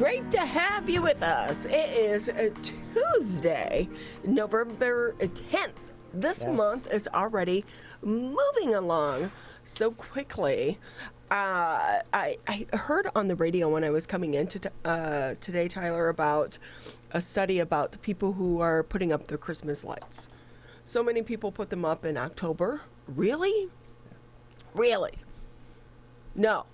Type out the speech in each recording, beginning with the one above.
Great to have you with us. It is Tuesday, November 10th. This month is already moving along so quickly. I heard on the radio when I was coming in today, Tyler, about a study about the people who are putting up their Christmas lights. So many people put them up in October. Really? Really? No.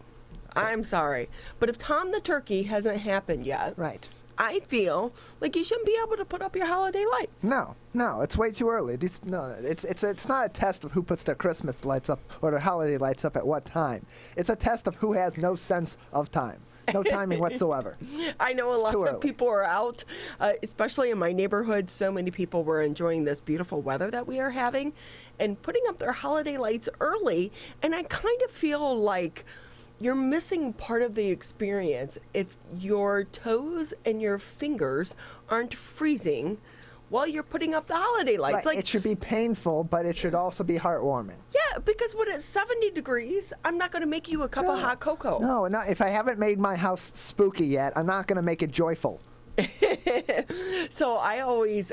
I'm sorry. But if Tom the Turkey hasn't happened yet, right, I feel like you shouldn't be able to put up your holiday lights. No, it's way too early. It's not a test of who puts their Christmas lights up or their holiday lights up at what time. It's a test of who has no sense of time. No timing whatsoever. I know a lot of people are out, especially in my neighborhood. So many people were enjoying this beautiful weather that we are having and putting up their holiday lights early. And I kind of feel like you're missing part of the experience if your toes and your fingers aren't freezing while you're putting up the holiday lights. Right. Like, it should be painful, but it should also be heartwarming. Yeah, because when it's 70 degrees, I'm not going to make you a cup of hot cocoa. No, if I haven't made my house spooky yet, I'm not going to make it joyful. So I always,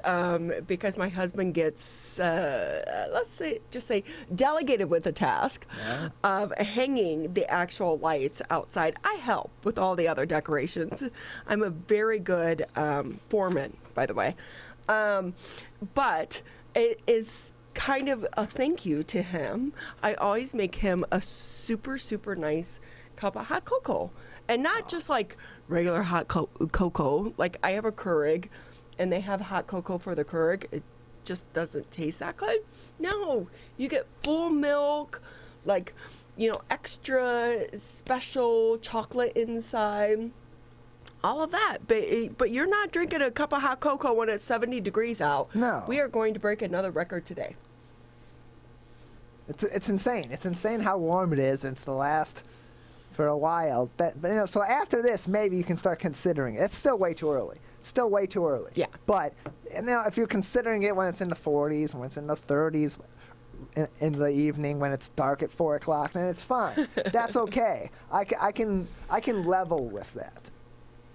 because my husband gets, just say, delegated with the task of hanging the actual lights outside. I help with all the other decorations. I'm a very good foreman, by the way. But it is kind of a thank you to him. I always make him a super, super nice cup of hot cocoa. And not just like regular hot cocoa. Like I have a Keurig, and they have hot cocoa for the Keurig. It just doesn't taste that good. No, you get full milk, like, extra special chocolate inside. All of that. But you're not drinking a cup of hot cocoa when it's 70 degrees out. No. We are going to break another record today. It's insane. It's insane how warm it is, and it's the last for a while. So after this, maybe you can start considering it. It's still way too early. Yeah. But if you're considering it when it's in the 40s, when it's in the 30s in the evening, when it's dark at 4 o'clock, then it's fine. That's okay. I can level with that.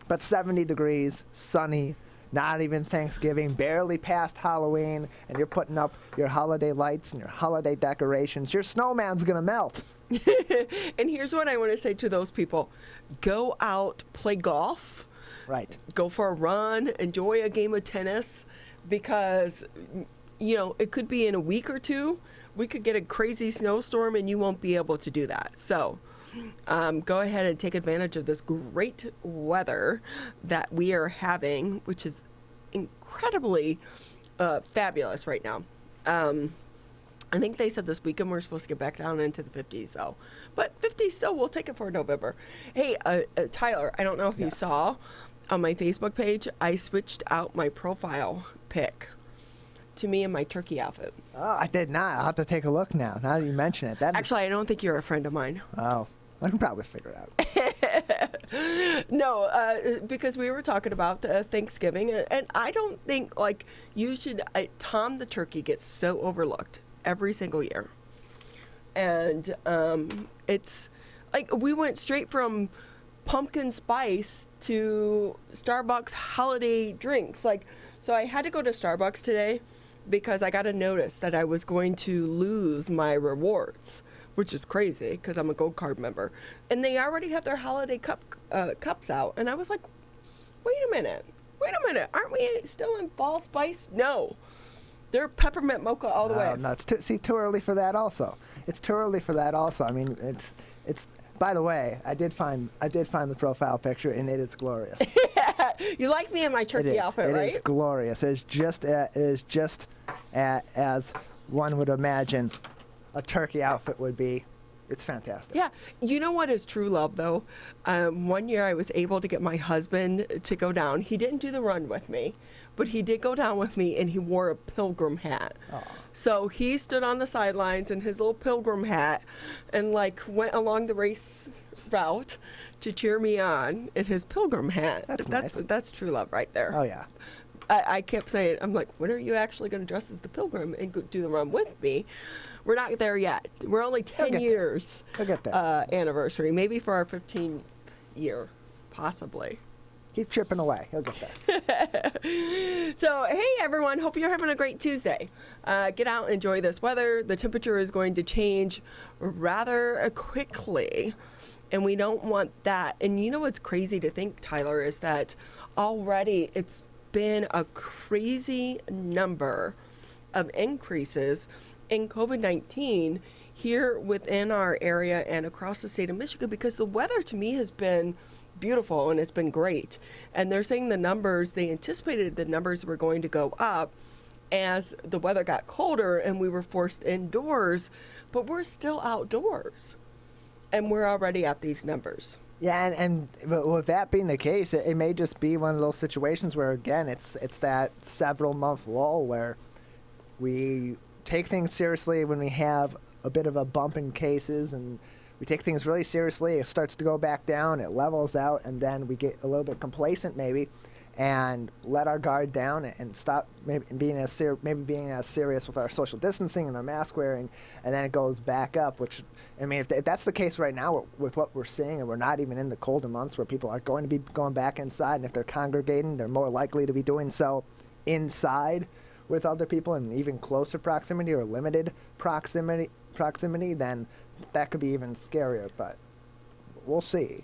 But 70 degrees, sunny, not even Thanksgiving, barely past Halloween, and you're putting up your holiday lights and your holiday decorations, your snowman's going to melt. And here's what I want to say to those people. Go out, play golf. Right. Go for a run, enjoy a game of tennis, because, it could be in a week or two. We could get a crazy snowstorm and you won't be able to do that. So go ahead and take advantage of this great weather that we are having, which is incredibly fabulous right now. I think they said this weekend we're supposed to get back down into the 50s, but 50 still, we'll take it for November. Hey, Tyler, I don't know if you saw on my Facebook page, I switched out my profile pic to me in my turkey outfit. Oh, I did not. I'll have to take a look now that you mention it. Actually, I don't think you're a friend of mine. Oh, I can probably figure it out. No, because we were talking about Thanksgiving, and I don't think, you should, Tom the Turkey gets so overlooked every single year. And it's like we went straight from pumpkin spice to Starbucks holiday drinks. So I had to go to Starbucks today because I got a notice that I was going to lose my rewards, which is crazy because I'm a Gold Card member. And they already have their holiday cups out. And I was like, wait a minute. Aren't we still in fall spice? No. They're peppermint mocha all the way. No, it's too early for that also. It's too early for that also. I mean, it's. By the way, I did find the profile picture, and it is glorious. You like me in my turkey outfit, right? It is glorious. It is just as one would imagine a turkey outfit would be. It's fantastic. Yeah. You know what is true love, though? One year I was able to get my husband to go down. He didn't do the run with me, but he did go down with me, and he wore a pilgrim hat. Oh. So he stood on the sidelines in his little pilgrim hat and, went along the race route to cheer me on in his pilgrim hat. That's nice. That's true love right there. Oh, yeah. I kept saying, I'm like, when are you actually going to dress as the pilgrim and go do the run with me? We're not there yet. We're only 10 years I'll get that. Anniversary, maybe for our 15th year, possibly. Keep chipping away. He'll get there. So, hey everyone, hope you're having a great Tuesday. Get out, enjoy this weather. The temperature is going to change rather quickly, and we don't want that. And you know what's crazy to think, Tyler, is that already it's been a crazy number of increases in COVID-19 here within our area and across the state of Michigan, because the weather to me has been beautiful and it's been great. And they're saying they anticipated the numbers were going to go up as the weather got colder and we were forced indoors, but we're still outdoors and we're already at these numbers. Yeah, and with that being the case, it may just be one of those situations where, again, it's that several month lull where we take things seriously when we have a bit of a bump in cases, and we take things really seriously. It starts to go back down, it levels out, and then we get a little bit complacent maybe and let our guard down and stop being as serious with our social distancing and our mask wearing, and then it goes back up, which, I mean, if that's the case right now with what we're seeing, and we're not even in the colder months where people are going to be going back inside, and if they're congregating, they're more likely to be doing so inside with other people in even closer proximity or limited proximity, then that could be even scarier, but we'll see.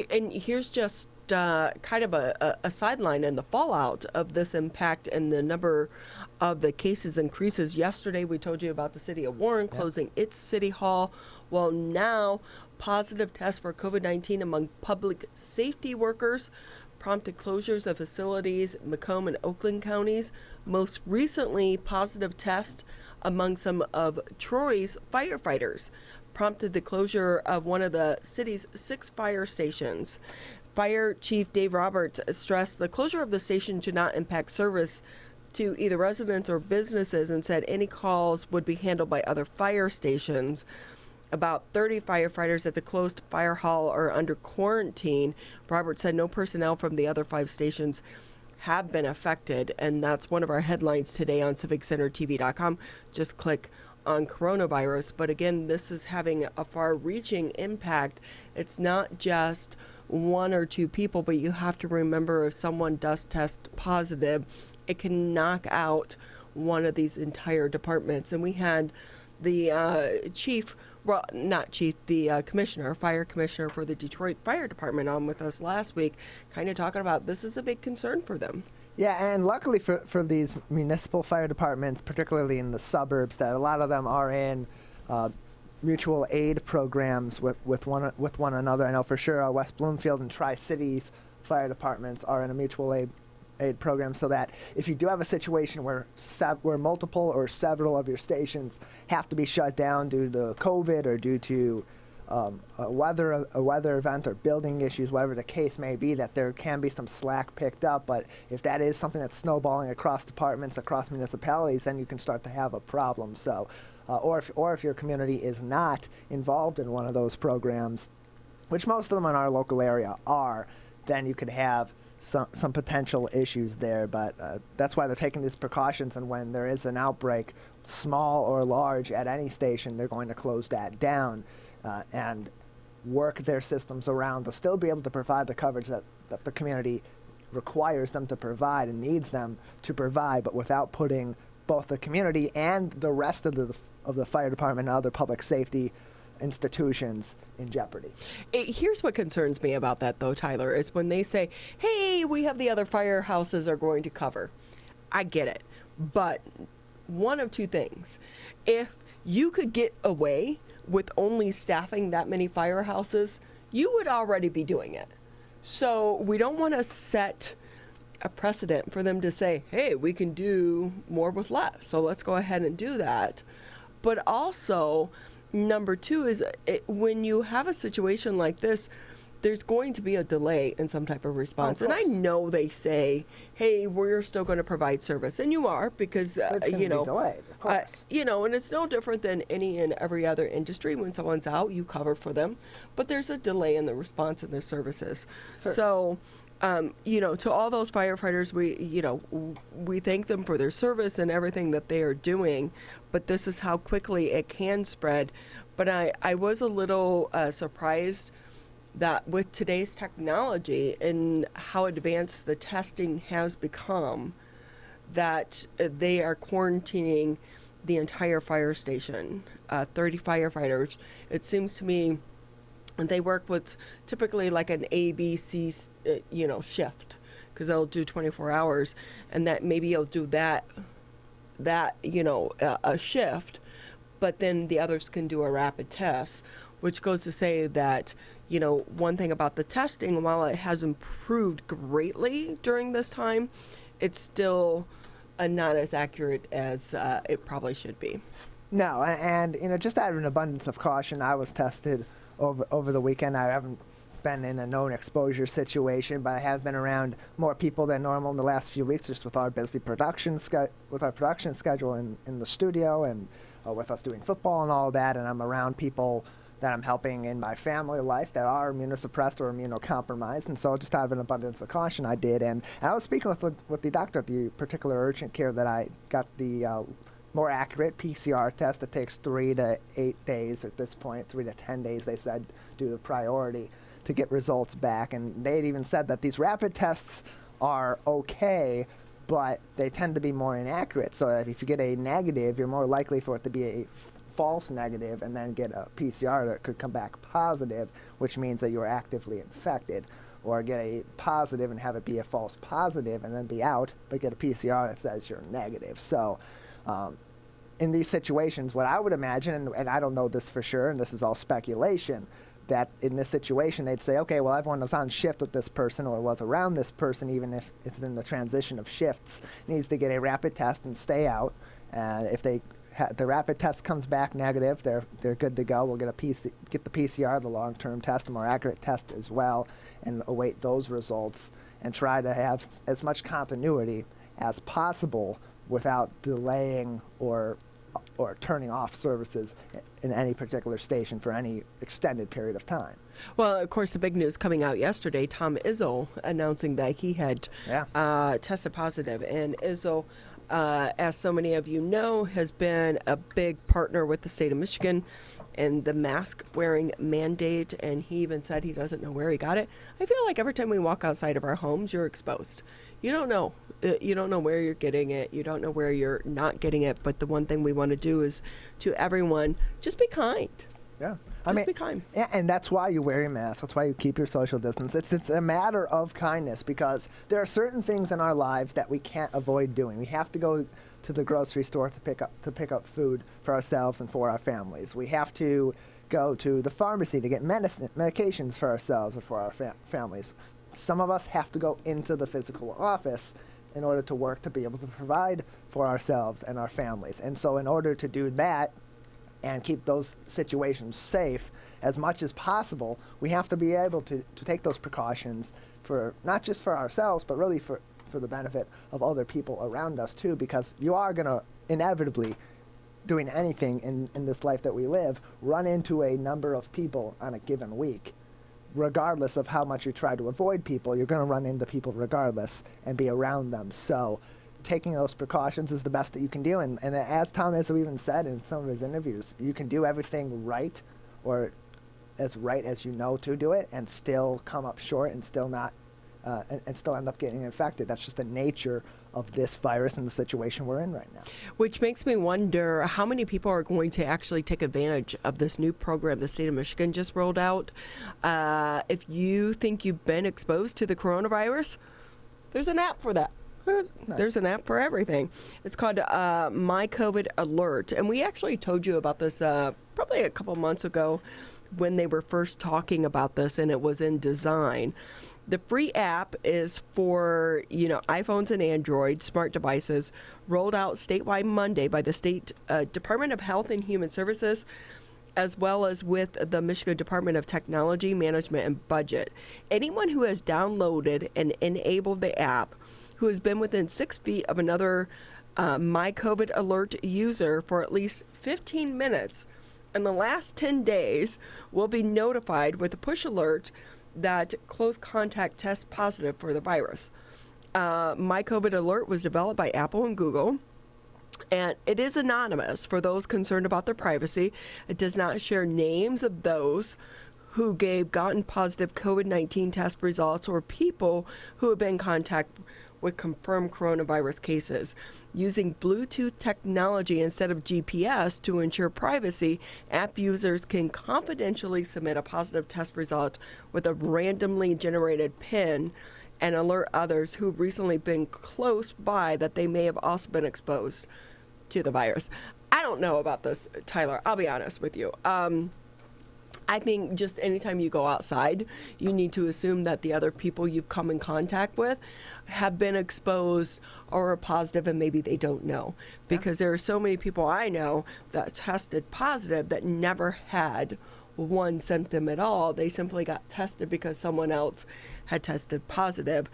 And here's just kind of a sideline and the fallout of this impact and the number of the cases increases. Yesterday we told you about the city of Warren closing its city hall. Well, now positive tests for COVID-19 among public safety workers prompted closures of facilities in Macomb and Oakland counties. Most recently, positive tests among some of Troy's firefighters prompted the closure of one of the city's 6 fire stations. Fire Chief Dave Roberts stressed the closure of the station should not impact service to either residents or businesses, and said any calls would be handled by other fire stations. About 30 firefighters at the closed fire hall are under quarantine. Roberts said no personnel from the other 5 stations have been affected, and that's one of our headlines today on civiccentertv.com. Just click on coronavirus. But again, this is having a far-reaching impact. It's not just 1 or 2 people, but you have to remember, if someone does test positive, it can knock out one of these entire departments. And we had the commissioner, fire commissioner for the Detroit Fire Department on with us last week, kind of talking about this is a big concern for them. Yeah, and luckily for these municipal fire departments, particularly in the suburbs, that a lot of them are in mutual aid programs with one another. I know for sure West Bloomfield and Tri-Cities fire departments are in a mutual aid program, so that if you do have a situation where multiple or several of your stations have to be shut down due to COVID or due to a weather event or building issues, whatever the case may be, that there can be some slack picked up. But if that is something that's snowballing across departments, across municipalities, then you can start to have a problem. So, or if your community is not involved in one of those programs, which most of them in our local area are, then you could have some potential issues there. But that's why they're taking these precautions, and when there is an outbreak, small or large, at any station, they're going to close that down and work their systems around to still be able to provide the coverage that the community requires them to provide and needs them to provide, but without putting both the community and the rest of the fire department and other public safety institutions in jeopardy. Here's what concerns me about that, though, Tyler, is when they say, hey, we have the other firehouses are going to cover. I get it. But one of 2 things. If you could get away with only staffing that many firehouses, you would already be doing it. So we don't want to set a precedent for them to say, hey, we can do more with less, so let's go ahead and do that. But also, number 2 is when you have a situation like this, there's going to be a delay in some type of response. And I know they say, hey, we're still going to provide service. And you are, because, it's going to be delayed, of course. And it's no different than any and every other industry. When someone's out, you cover for them. But there's a delay in the response in their services. Sure. So, to all those firefighters, we thank them for their service and everything that they are doing. But this is how quickly it can spread. But I was a little surprised that with today's technology and how advanced the testing has become, that they are quarantining the entire fire station, 30 firefighters. It seems to me they work with typically like an ABC, shift, because they'll do 24 hours, and that maybe you'll do that a shift, but then the others can do a rapid test, which goes to say that, one thing about the testing, while it has improved greatly during this time, it's still not as accurate as it probably should be. No, and just out of an abundance of caution, I was tested over the weekend. I haven't been in a known exposure situation, but I have been around more people than normal in the last few weeks, just with our busy production schedule in the studio, and with us doing football and all that. And I'm around people that I'm helping in my family life that are immunosuppressed or immunocompromised, and so just out of an abundance of caution, I did. And I was speaking with the doctor at the particular urgent care that I got the more accurate PCR test. It takes 3 to 8 days at this point, 3 to 10 days, they said, due to priority, to get results back. And they had even said that these rapid tests are okay, but they tend to be more inaccurate. So if you get a negative, you're more likely for it to be a false negative and then get a PCR that could come back positive, which means that you're actively infected. Or get a positive and have it be a false positive and then be out, but get a PCR that says you're negative. So in these situations, what I would imagine, and I don't know this for sure, and this is all speculation, that in this situation they'd say, okay, well, everyone was on shift with this person or was around this person, even if it's in the transition of shifts, needs to get a rapid test and stay out. And if the rapid test comes back negative, they're good to go. We'll get the PCR, the long-term test, a more accurate test as well, and await those results and try to have as much continuity as possible without delaying or turning off services in any particular station for any extended period of time. Well, of course, the big news coming out yesterday, Tom Izzo announcing that he had tested positive. And Izzo, as so many of you know, has been a big partner with the state of Michigan and the mask wearing mandate. And he even said he doesn't know where he got it. I feel like every time we walk outside of our homes, you're exposed. You don't know. You don't know where you're getting it. You don't know where you're not getting it. But the one thing we want to do is to everyone, just be kind. Yeah. Just be kind. Yeah, and that's why you wear your mask. That's why you keep your social distance. It's a matter of kindness, because there are certain things in our lives that we can't avoid doing. We have to go to the grocery store to pick up food for ourselves and for our families. We have to go to the pharmacy to get medications for ourselves or for our families. Some of us have to go into the physical office in order to work to be able to provide for ourselves and our families. And so in order to do that and keep those situations safe as much as possible, we have to be able to take those precautions for not just for ourselves, but really for the benefit of other people around us too, because you are going to inevitably, doing anything in this life that we live, run into a number of people on a given week. Regardless of how much you try to avoid people, you're going to run into people regardless and be around them. So taking those precautions is the best that you can do. And as Tom has even said in some of his interviews, you can do everything right, or as right as you know to do it, and still come up short and still not and still end up getting infected. That's just the nature of this virus and the situation we're in right now. Which makes me wonder how many people are going to actually take advantage of this new program the state of Michigan just rolled out. If you think you've been exposed to the coronavirus, there's an app for that. There's an app for everything. It's called My COVID Alert. And we actually told you about this probably a couple months ago when they were first talking about this, and it was in design. The free app is for, iPhones and Android smart devices, rolled out statewide Monday by the State Department of Health and Human Services, as well as with the Michigan Department of Technology, Management, and Budget. Anyone who has downloaded and enabled the app, who has been within 6 feet of another My COVID Alert user for at least 15 minutes in the last 10 days, will be notified with a push alert that close contact tests positive for the virus. My COVID Alert was developed by Apple and Google, and it is anonymous for those concerned about their privacy. It does not share names of those who gotten positive COVID-19 test results or people who have been in contact with confirmed coronavirus cases. Using Bluetooth technology instead of GPS to ensure privacy, app users can confidentially submit a positive test result with a randomly generated PIN and alert others who've recently been close by that they may have also been exposed to the virus. I don't know about this, Tyler. I'll be honest with you. I think just anytime you go outside, you need to assume that the other people you've come in contact with have been exposed or are positive, and maybe they don't know. Because there are so many people I know that tested positive that never had one symptom at all. They simply got tested because someone else had tested positive.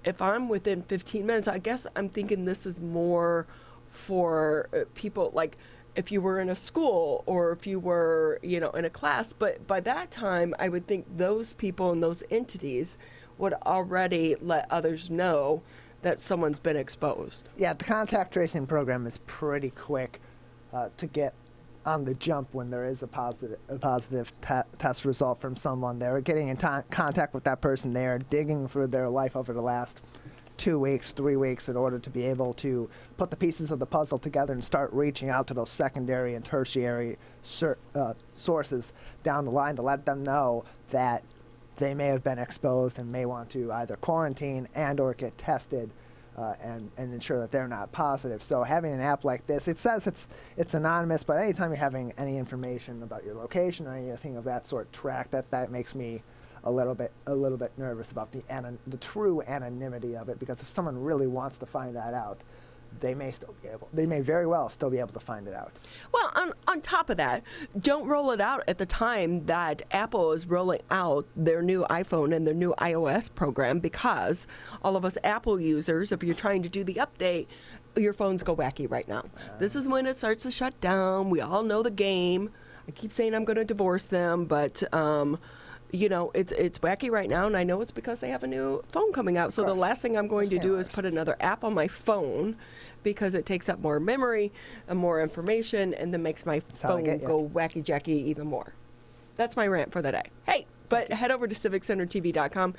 If I'm within 15 minutes, I guess I'm thinking this is more for people like if you were in a school or if you were, in a class. But by that time, I would think those people and those entities would already let others know that someone's been exposed. Yeah, the contact tracing program is pretty quick to get on the jump when there is a positive test result from someone. They're getting in contact with that person. They are digging through their life over the last 2 weeks, 3 weeks in order to be able to put the pieces of the puzzle together and start reaching out to those secondary and tertiary sources down the line to let them know that they may have been exposed and may want to either quarantine and or get tested and ensure that they're not positive. So having an app like this, it says it's anonymous, but anytime you're having any information about your location or anything of that sort tracked, that makes me a little bit nervous about the true anonymity of it, because if someone really wants to find that out, they may very well still be able to find it out. Well, on top of that, don't roll it out at the time that Apple is rolling out their new iPhone and their new iOS program, because all of us Apple users, if you're trying to do the update, your phones go wacky right now. This is when it starts to shut down. We all know the game. I keep saying I'm going to divorce them, but it's wacky right now, and I know it's because they have a new phone coming out. So the last thing I'm going to do is put another app on my phone, because it takes up more memory and more information, and then makes my phone go wacky-jacky even more. That's my rant for the day. Hey, but head over to civiccentertv.com.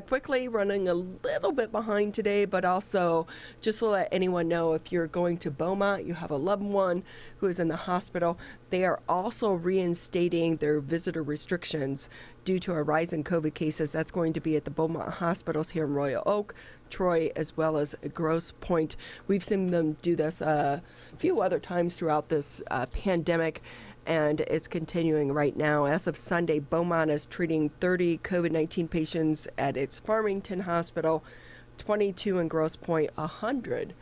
Quickly running a little bit behind today, but also just to let anyone know, if you're going to Beaumont, you have a loved one who is in the hospital, they are also reinstating their visitor restrictions due to a rise in COVID cases. That's going to be at the Beaumont hospitals here in Royal Oak, Troy, as well as Grosse Pointe. We've seen them do this a few other times throughout this pandemic, and it's continuing right now. As of Sunday, Beaumont is treating 30 COVID-19 patients at its Farmington Hospital, 22 in Grosse Pointe, 100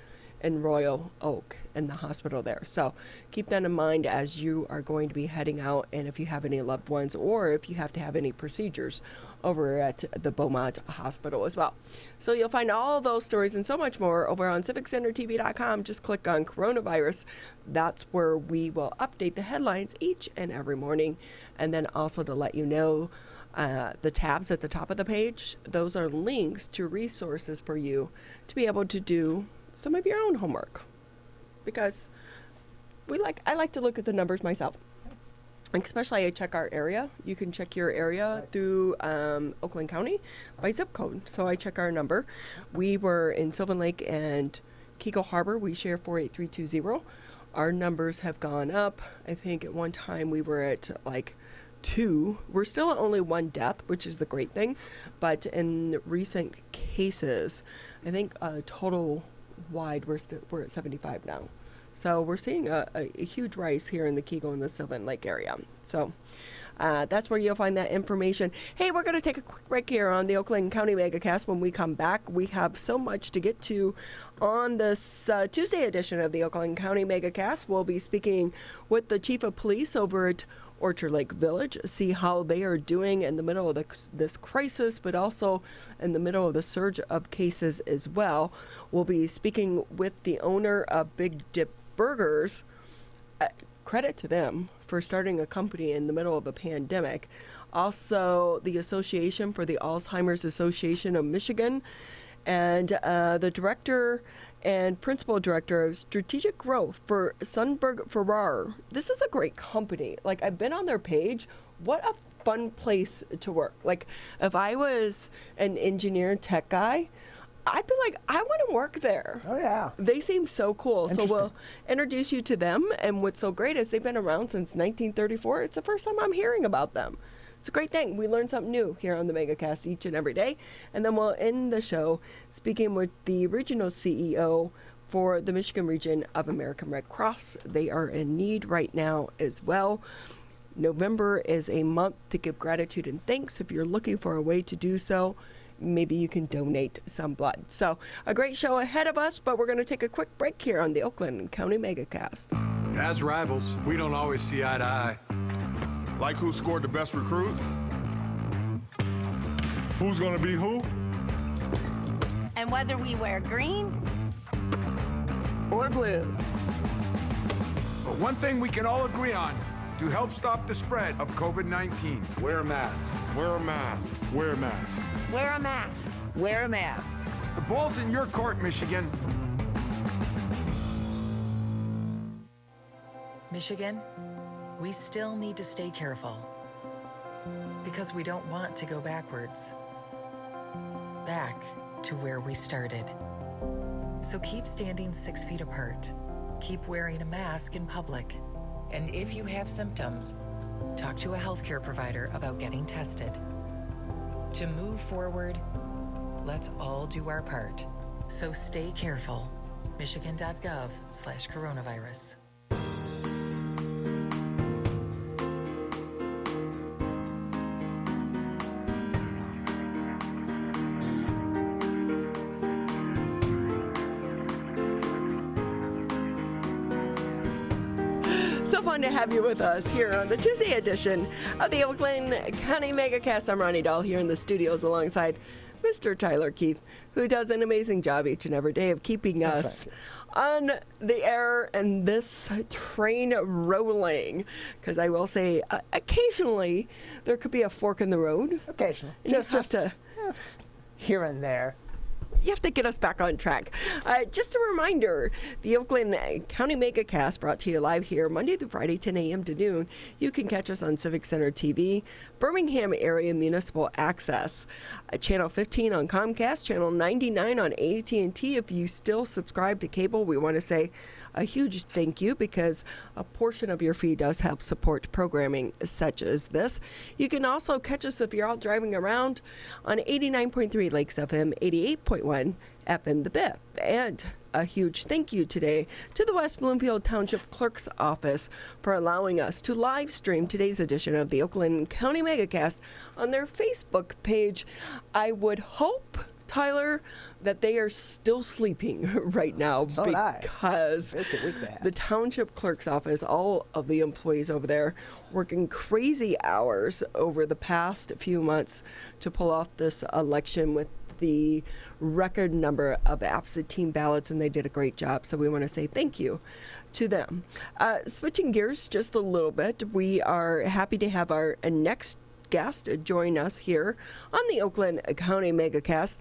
in Royal Oak in the hospital there. So keep that in mind as you are going to be heading out, and if you have any loved ones or if you have to have any procedures over at the Beaumont Hospital as well. So you'll find all those stories and so much more over on civiccentertv.com. Just click on coronavirus. That's where we will update the headlines each and every morning. And then also to let you know, the tabs at the top of the page, those are links to resources for you to be able to do some of your own homework, because I like to look at the numbers myself. Especially I check our area. You can check your area through Oakland County by zip code. So I check our number. We were in Sylvan Lake and Kiko Harbor. We share 48320. Our numbers have gone up. I think at one time we were at like 2. We're still at only 1 death, which is the great thing. But in recent cases, I think total wide we're at 75 now. So we're seeing a huge rise here in the Kiko and the Sylvan Lake area. So that's where you'll find that information. Hey, we're going to take a quick break here on the Oakland County Megacast. When we come back, we have so much to get to on this Tuesday edition of the Oakland County Megacast. We'll be speaking with the Chief of Police over at Orchard Lake Village, see how they are doing in the middle of this crisis, but also in the middle of the surge of cases as well. We'll be speaking with the owner of Big Dip Burgers. Credit to them for starting a company in the middle of a pandemic. Also, the Association for the Alzheimer's Association of Michigan, and the director and principal director of strategic growth for Sundberg Farrar. This is a great company. Like, I've been on their page. What fun place to work. Like if I was an engineer tech guy, I'd be like, I want to work there. Oh, yeah. They seem so cool. So Interesting. we'll introduce you to them. And what's so great is they've been around since 1934. It's the first time I'm hearing about them. It's a great thing. We learn something new here on the Megacast each and every day. And then we'll end the show speaking with the regional CEO for the Michigan region of American Red Cross. They are in need right now as well. November is a month to give gratitude and thanks. If you're looking for a way to do so, maybe you can donate some blood. So a great show ahead of us, but we're going to take a quick break here on the Oakland County Megacast. As rivals, we don't always see eye to eye. Like who scored the best recruits? Who's gonna be who? And whether we wear green or blue. But one thing we can all agree on to help stop the spread of COVID-19. Wear a mask. Wear a mask. Wear a mask. wear a mask. Wear a mask. The ball's in your court, Michigan. Michigan, we still need to stay careful because we don't want to go backwards, back to where we started. So keep standing 6 feet apart, keep wearing a mask in public, and if you have symptoms, talk to a healthcare provider about getting tested. To move forward, let's all do our part. So stay careful. Michigan.gov/coronavirus. So fun to have you with us here on the Tuesday edition of the Oakland County Megacast. I'm Ronnie Dahl here in the studios alongside Mr. Tyler Keith, who does an amazing job each and every day of keeping us on the air and this train rolling. Because I will say, occasionally there could be a fork in the road. Occasionally. Just Here and there. you have to get us back on track. Just a reminder, the Oakland County Megacast brought to you live here Monday through Friday, 10 a.m. to noon. You can catch us on Civic Center TV, Birmingham Area Municipal Access, Channel 15 on Comcast, Channel 99 on AT&T. If you still subscribe to cable, we want to say a huge thank you because a portion of your fee does help support programming such as this. You can also catch us if you're out driving around on 89.3 Lakes FM, 88.1 FM The Biff. And a huge thank you today to the West Bloomfield Township Clerk's Office for allowing us to live stream today's edition of the Oakland County Megacast on their Facebook page. I would hope, Tyler, that they are still sleeping right now So would I. because the township clerk's office, all of the employees over there working crazy hours over the past few months to pull off this election with the record number of absentee ballots, and they did a great job. So we want to say thank you to them. Switching gears just a little bit, we are happy to have our next guest join us here on the Oakland County Megacast,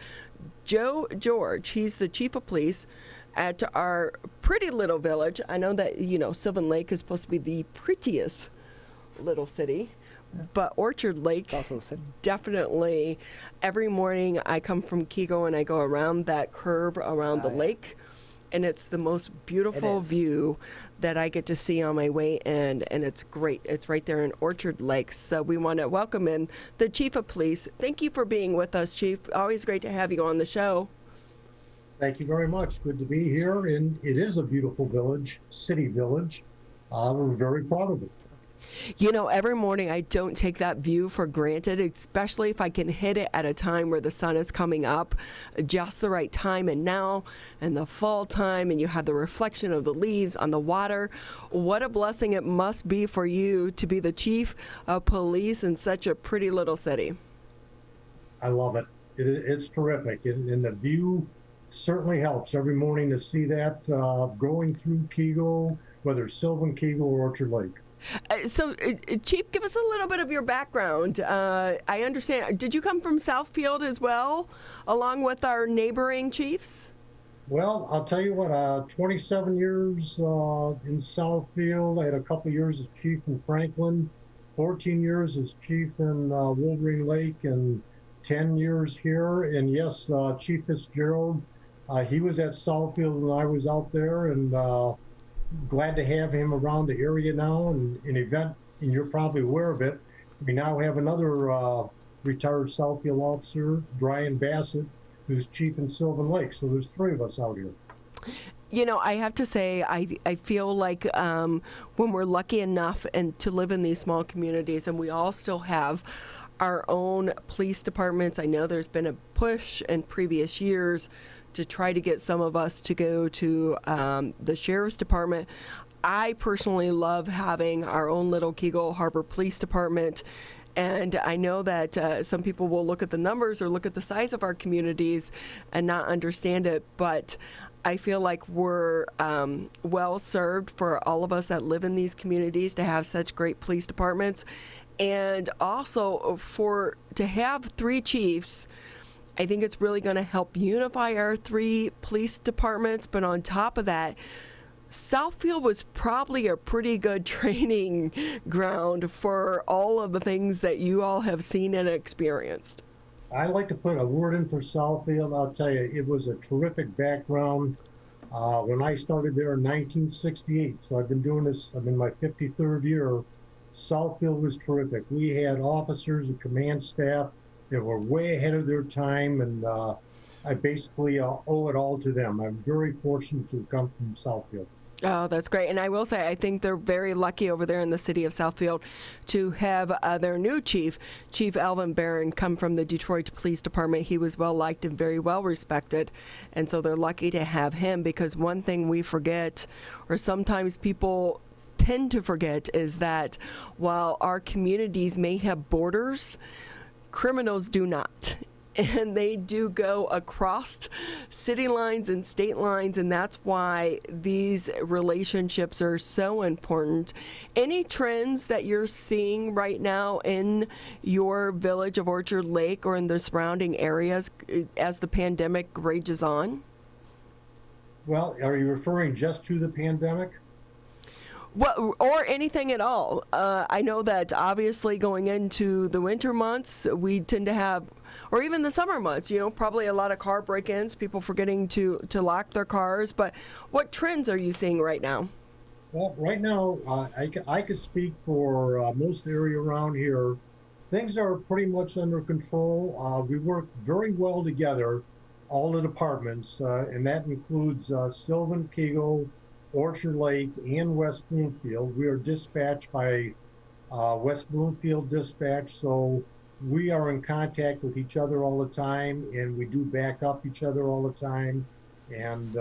Joe George. He's the chief of police at our pretty little village. I know that, Sylvan Lake is supposed to be the prettiest little city, but Orchard Lake, definitely. Every morning I come from Kego and I go around that curve around the lake, and it's the most beautiful view that I get to see on my way in, and it's great. It's right there in Orchard Lake. So we want to welcome in the Chief of Police. Thank you for being with us, Chief. Always great to have you on the show. Thank you very much. Good to be here. And it is a beautiful village, city village. We're very proud of it. Every morning I don't take that view for granted, especially if I can hit it at a time where the sun is coming up just the right time. And now in the fall time, and you have the reflection of the leaves on the water. What a blessing it must be for you to be the chief of police in such a pretty little city. I love it. It's terrific. And the view certainly helps every morning to see that going through Kego, whether it's Sylvan, Kego, or Orchard Lake. So, Chief, give us a little bit of your background. I understand. Did you come from Southfield as well, along with our neighboring chiefs? Well, I'll tell you what, 27 years in Southfield. I had a couple years as chief in Franklin. 14 years as chief in Wolverine Lake and 10 years here. And yes, Chief Fitzgerald, he was at Southfield when I was out there, and glad to have him around the area now. And an event, and you're probably aware of it, we now have another retired Southfield officer, Brian Bassett, who's chief in Sylvan Lake. So there's 3 of us out here. You know, I have to say, I feel like when we're lucky enough and to live in these small communities, and we all still have our own police departments. I know there's been a push in previous years to try to get some of us to go to the sheriff's department. I personally love having our own little Kegel Harbor Police Department. And I know that some people will look at the numbers or look at the size of our communities and not understand it, but I feel like we're well served for all of us that live in these communities to have such great police departments. And also to have 3 chiefs, I think it's really going to help unify our 3 police departments. But on top of that, Southfield was probably a pretty good training ground for all of the things that you all have seen and experienced. I'd like to put a word in for Southfield. I'll tell you, it was a terrific background. When I started there in 1968, so I've been doing this, I'm in my 53rd year, Southfield was terrific. We had officers and command staff that were way ahead of their time, and I basically owe it all to them. I'm very fortunate to come from Southfield. Oh, that's great. And I will say, I think they're very lucky over there in the city of Southfield to have their new chief, Chief Alvin Barron, come from the Detroit Police Department. He was well liked and very well respected. And so they're lucky to have him, because one thing we forget, or sometimes people tend to forget, is that while our communities may have borders, criminals do not. And they do go across city lines and state lines, and that's why these relationships are so important. Any trends that you're seeing right now in your village of Orchard Lake or in the surrounding areas as the pandemic rages on? Well, are you referring just to the pandemic? Well, or anything at all. I know that obviously going into the winter months, we tend to have, or even the summer months, probably a lot of car break-ins, people forgetting to lock their cars. But what trends are you seeing right now? Well, right now, I could speak for most area around here. Things are pretty much under control. We work very well together, all the departments, and that includes Sylvan, Kegel, Orchard Lake, and West Bloomfield. We are dispatched by West Bloomfield Dispatch, so we are in contact with each other all the time, and we do back up each other all the time. And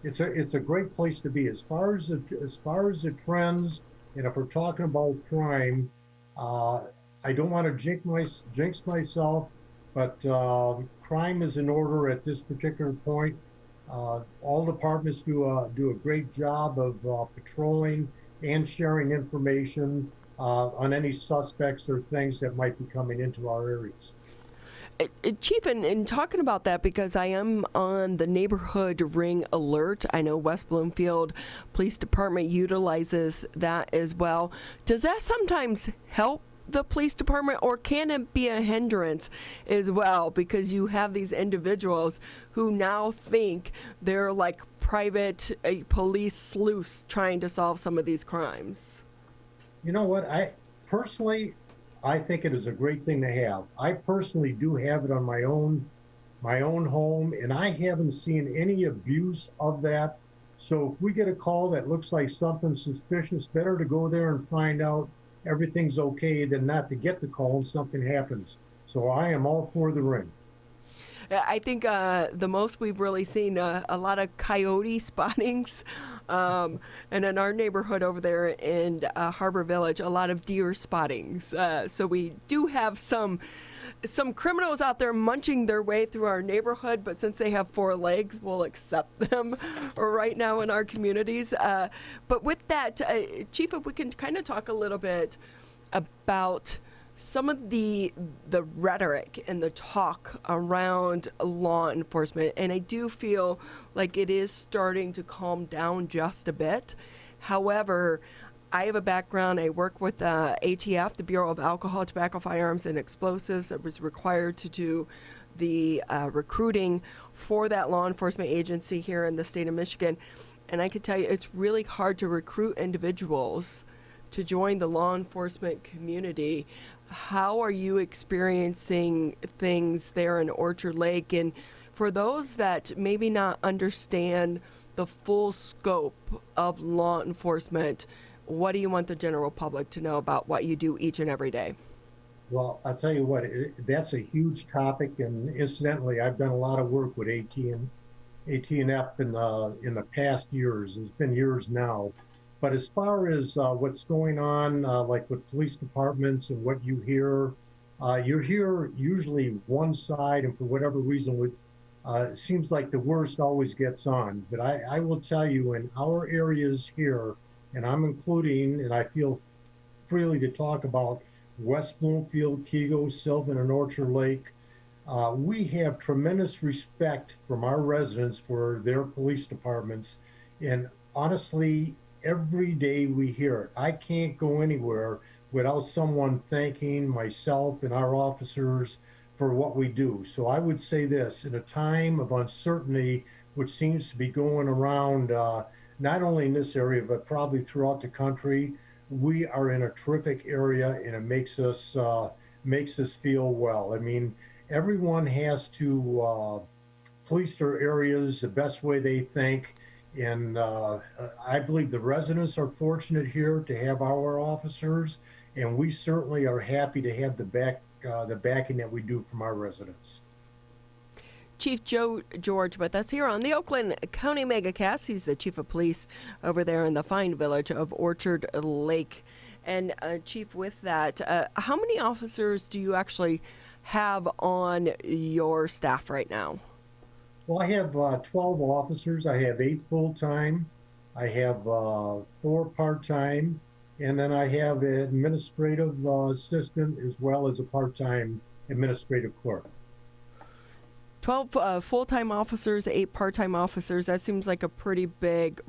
it's a great place to be. As far as the trends, and if we're talking about crime, I don't want to jinx myself, but crime is in order at this particular point. All departments do a great job of patrolling and sharing information on any suspects or things that might be coming into our areas. Chief, in talking about that, because I am on the neighborhood ring alert, I know West Bloomfield Police Department utilizes that as well. Does that sometimes help the police department, or can it be a hindrance as well, because you have these individuals who now think they're like private police sleuths trying to solve some of these crimes? You know what? I think it is a great thing to have. I personally do have it on my own home, and I haven't seen any abuse of that. So if we get a call that looks like something suspicious, better to go there and find out everything's okay than not to get the call and something happens. So I am all for the ring. I think the most we've really seen a lot of coyote spottings, and in our neighborhood over there in Harbor Village, a lot of deer spottings. So we do have some criminals out there munching their way through our neighborhood, but since they have 4 legs, we'll accept them right now in our communities. But with that, Chief, if we can kind of talk a little bit about some of the rhetoric and the talk around law enforcement, and I do feel like it is starting to calm down just a bit. However, I have a background. I work with ATF, the Bureau of Alcohol, Tobacco, Firearms, and Explosives. I was required to do the recruiting for that law enforcement agency here in the state of Michigan. And I can tell you, it's really hard to recruit individuals to join the law enforcement community. How are you experiencing things there in Orchard Lake? And for those that maybe not understand the full scope of law enforcement, what do you want the general public to know about what you do each and every day? Well, I'll tell you what, that's a huge topic, and incidentally, I've done a lot of work with AT&F in the past years. It's been years now. But as far as what's going on, like with police departments and what you hear usually one side, and for whatever reason, it seems like the worst always gets on. But I will tell you, in our areas here, and I'm including, and I feel freely to talk about West Bloomfield, Kego, Sylvan, and Orchard Lake, we have tremendous respect from our residents for their police departments. And honestly, every day we hear it. I can't go anywhere without someone thanking myself and our officers for what we do. So I would say this, in a time of uncertainty, which seems to be going around, not only in this area, but probably throughout the country, we are in a terrific area, and it makes us feel well. I mean, everyone has to police their areas the best way they think, and I believe the residents are fortunate here to have our officers, and we certainly are happy to have the backing that we do from our residents. Chief Joe George with us here on the Oakland County Megacast. He's the chief of police over there in the fine village of Orchard Lake. And Chief, with that, how many officers do you actually have on your staff right now? Well, I have 12 officers. I have 8 full-time. I have 4 part-time. And then I have an administrative assistant as well as a part-time administrative clerk. 12 full-time officers, 8 part-time officers. That seems like a pretty big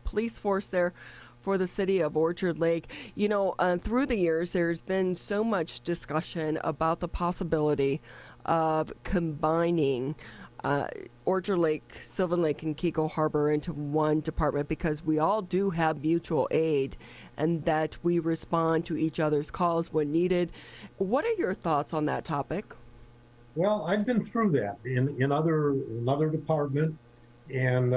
police force there for the city of Orchard Lake. You know, through the years, there's been so much discussion about the possibility of combining Orchard Lake, Sylvan Lake, and Kego Harbor into one department, because we all do have mutual aid and that we respond to each other's calls when needed. What are your thoughts on that topic? Well, I've been through that in another department, and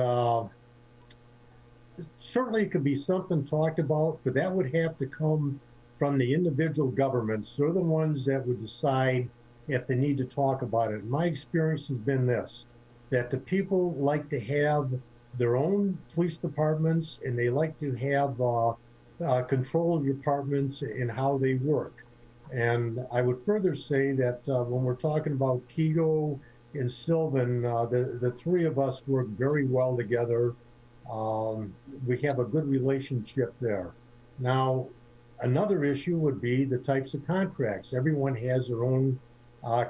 certainly it could be something talked about, but that would have to come from the individual governments. They're the ones that would decide if they need to talk about it. My experience has been this, that the people like to have their own police departments, and they like to have control of departments and how they work. And I would further say that when we're talking about Kego and Sylvan, the 3 of us work very well together. We have a good relationship there. Now, another issue would be the types of contracts. Everyone has their own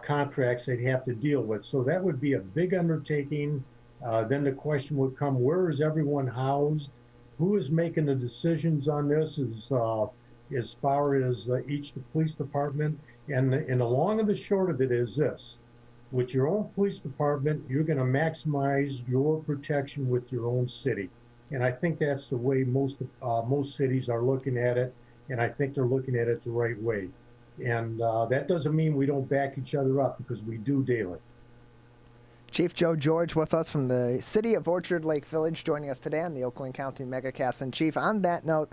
contracts they'd have to deal with. So that would be a big undertaking. Then the question would come, where is everyone housed? Who is making the decisions on this as far as each police department? And the long and the short of it is this. With your own police department, you're going to maximize your protection with your own city. And I think that's the way most cities are looking at it, and I think they're looking at it the right way. And that doesn't mean we don't back each other up, because we do daily. Chief Joe George with us from the city of Orchard Lake Village, joining us today on the Oakland County Megacast. And Chief, on that note,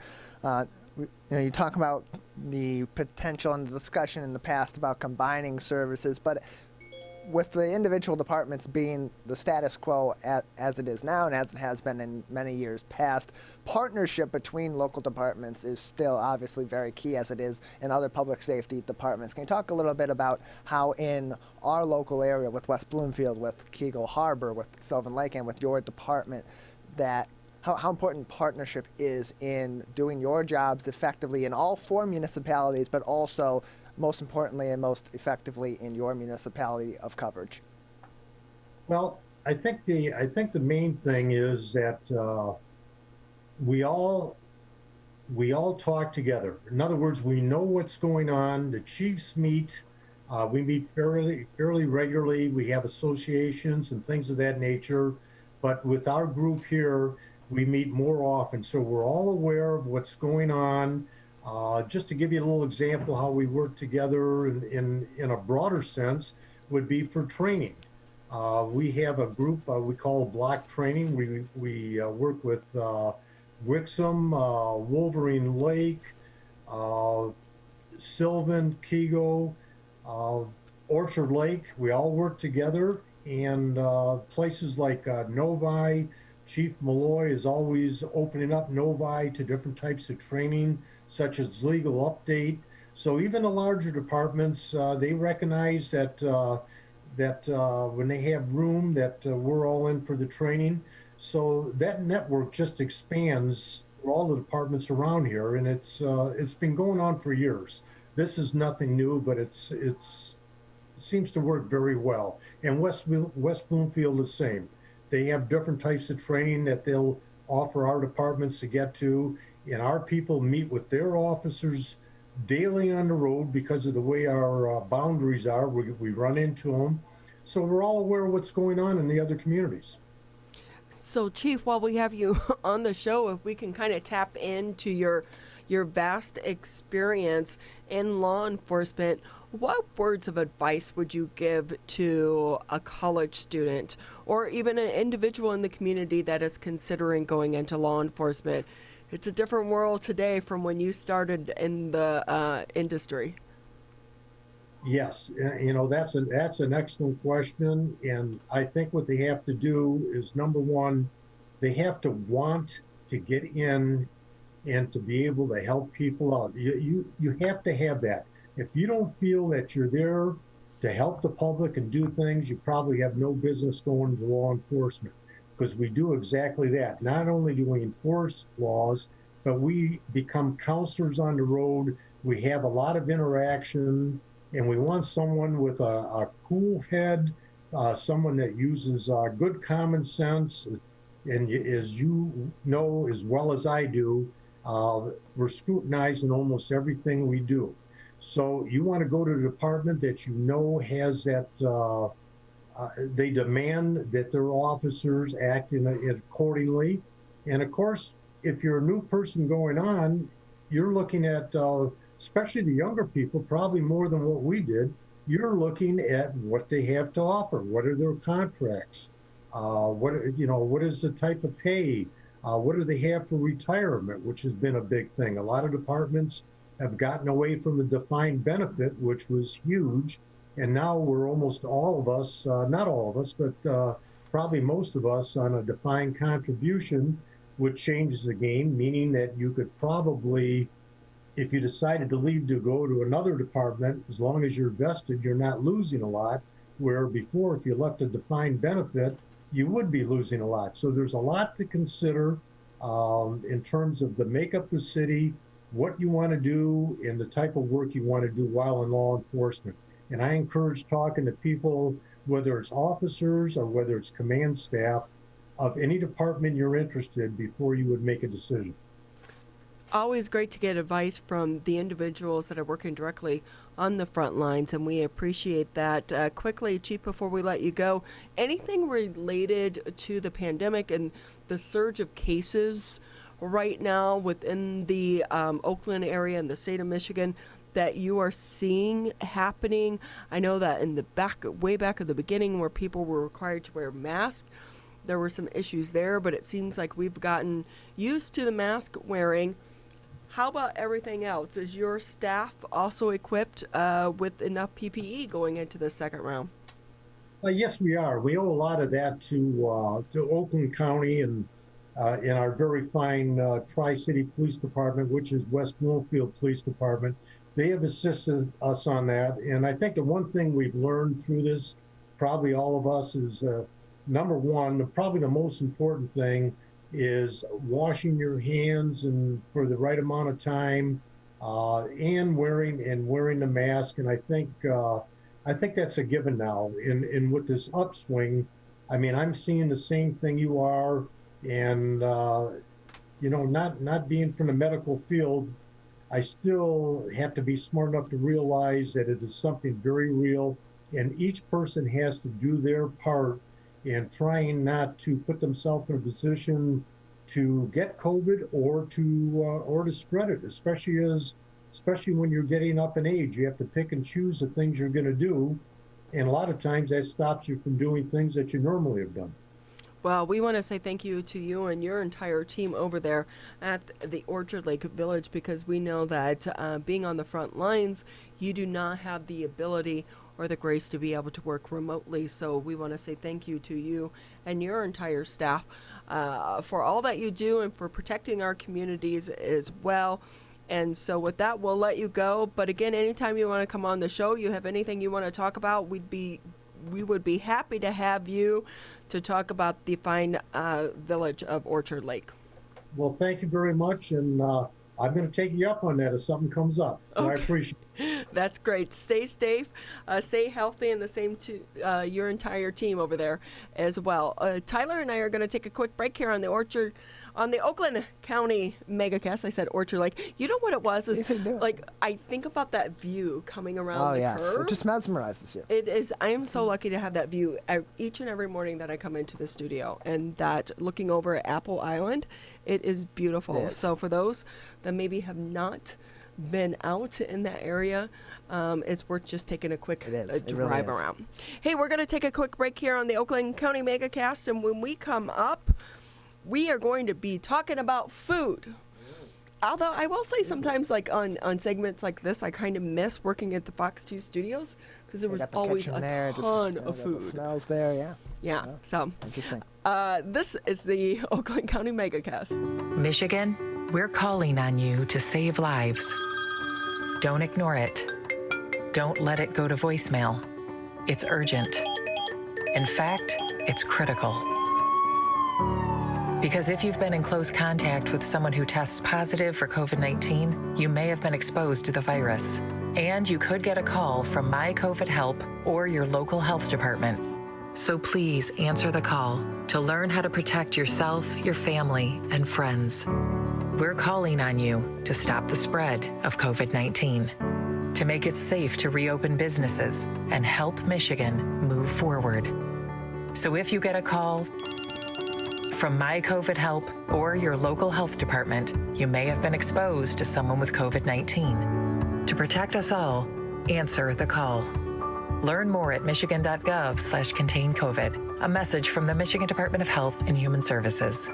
you talk about the potential and the discussion in the past about combining services, but with the individual departments being the status quo as it is now and as it has been in many years past, partnership between local departments is still obviously very key, as it is in other public safety departments. Can you talk a little bit about how in our local area with West Bloomfield, with Kego Harbor, with Sylvan Lake, and with your department, that how important partnership is in doing your jobs effectively in all 4 municipalities, but also most importantly and most effectively in your municipality of coverage? Well, I think the main thing is that we all we all talk together. In other words, we know what's going on. The chiefs meet. We meet fairly regularly. We have associations and things of that nature. But with our group here, we meet more often. So we're all aware of what's going on. Just to give you a little example how we work together in a broader sense would be for training. We have a group we call block training. We work with Wixom, Wolverine Lake, Sylvan, Kego, Orchard Lake. We all work together, and places like Novi, Chief Malloy is always opening up Novi to different types of training, such as legal update. So even the larger departments, they recognize that when they have room, that we're all in for the training. So that network just expands for all the departments around here, and it's been going on for years. This is nothing new, but it seems to work very well. And West Bloomfield is the same. They have different types of training that they'll offer our departments to get to, and our people meet with their officers daily on the road because of the way our boundaries are. We run into them. So we're all aware of what's going on in the other communities. So, Chief, while we have you on the show, if we can kind of tap into your vast experience in law enforcement, what words of advice would you give to a college student or even an individual in the community that is considering going into law enforcement? It's a different world today from when you started in the industry. Yes, that's an excellent question, and I think what they have to do is, number one, they have to want to get in and to be able to help people out. You have to have that. If you don't feel that you're there to help the public and do things, you probably have no business going to law enforcement, because we do exactly that. Not only do we enforce laws, but we become counselors on the road. We have a lot of interaction, and we want someone with a cool head, someone that uses good common sense. And as you know as well as I do, we're scrutinizing almost everything we do. So you want to go to a department that you know has that, they demand that their officers act accordingly. And of course, if you're a new person going on, you're looking at, especially the younger people, probably more than what we did, you're looking at what they have to offer. What are their contracts? What is the type of pay? What do they have for retirement, which has been a big thing. A lot of departments have gotten away from the defined benefit, which was huge. And now we're almost all of us, not all of us, but probably most of us on a defined contribution, which changes the game, meaning that you could probably, if you decided to leave to go to another department, as long as you're vested, you're not losing a lot, where before, if you left a defined benefit, you would be losing a lot. So there's a lot to consider in terms of the makeup of the city, what you want to do, and the type of work you want to do while in law enforcement. And I encourage talking to people, whether it's officers or whether it's command staff, of any department you're interested in before you would make a decision. Always great to get advice from the individuals that are working directly on the front lines, and we appreciate that. Quickly, Chief, before we let you go, anything related to the pandemic and the surge of cases right now within the Oakland area and the state of Michigan that you are seeing happening? I know that in the way back at the beginning, where people were required to wear masks, there were some issues there, but it seems like we've gotten used to the mask wearing. How about everything else? Is your staff also equipped with enough PPE going into the second round? Yes, we are. We owe a lot of that to Oakland County and in our very fine Tri-City Police Department, which is West Bloomfield Police Department. They have assisted us on that. And I think the one thing we've learned through this, probably all of us, is number one, probably the most important thing is washing your hands and for the right amount of time, and wearing the mask. And I think that's a given now. And with this upswing, I mean, I'm seeing the same thing you are, and not being from the medical field, I still have to be smart enough to realize that it is something very real, and each person has to do their part in trying not to put themselves in a position to get COVID or to spread it, especially when you're getting up in age. You have to pick and choose the things you're going to do, and a lot of times that stops you from doing things that you normally have done. Well, we want to say thank you to you and your entire team over there at the Orchard Lake Village, because we know that being on the front lines, you do not have the ability or the grace to be able to work remotely. So we want to say thank you to you and your entire staff for all that you do and for protecting our communities as well. And so with that, we'll let you go. But again, anytime you want to come on the show, you have anything you want to talk about, we would be happy to have you to talk about the fine village of Orchard Lake. Well, thank you very much, and I'm going to take you up on that if something comes up. So okay. I appreciate it. That's great. Stay safe, stay healthy, and the same to your entire team over there as well. Tyler and I are going to take a quick break here on the Oakland County Megacast. I said Orchard Lake. You know what it was? Is like I think about that view coming around the curve. It just mesmerizes you. It is. I am so lucky to have that view each and every morning that I come into the studio, and that looking over at Apple Island, it is beautiful. It is. So for those that maybe have not been out in that area, it's worth just taking a quick drive around. Hey, we're going to take a quick break here on the Oakland County Megacast, and when we come up, we are going to be talking about food. Although I will say sometimes, like on segments like this, I kind of miss working at the Fox 2 studios because there was always a ton of food. The smells there, yeah. So interesting. This is the Oakland County Megacast. Michigan, we're calling on you to save lives. Don't ignore it. Don't let it go to voicemail. It's urgent. In fact, it's critical. Because if you've been in close contact with someone who tests positive for COVID-19, you may have been exposed to the virus. And you could get a call from My COVID Help or your local health department. So please answer the call to learn how to protect yourself, your family, and friends. We're calling on you to stop the spread of COVID-19, to make it safe to reopen businesses and help Michigan move forward. So if you get a call from My COVID Help or your local health department, you may have been exposed to someone with COVID-19. To protect us all, answer the call. Learn more at michigan.gov/containcovid. A message from the Michigan Department of Health and Human Services.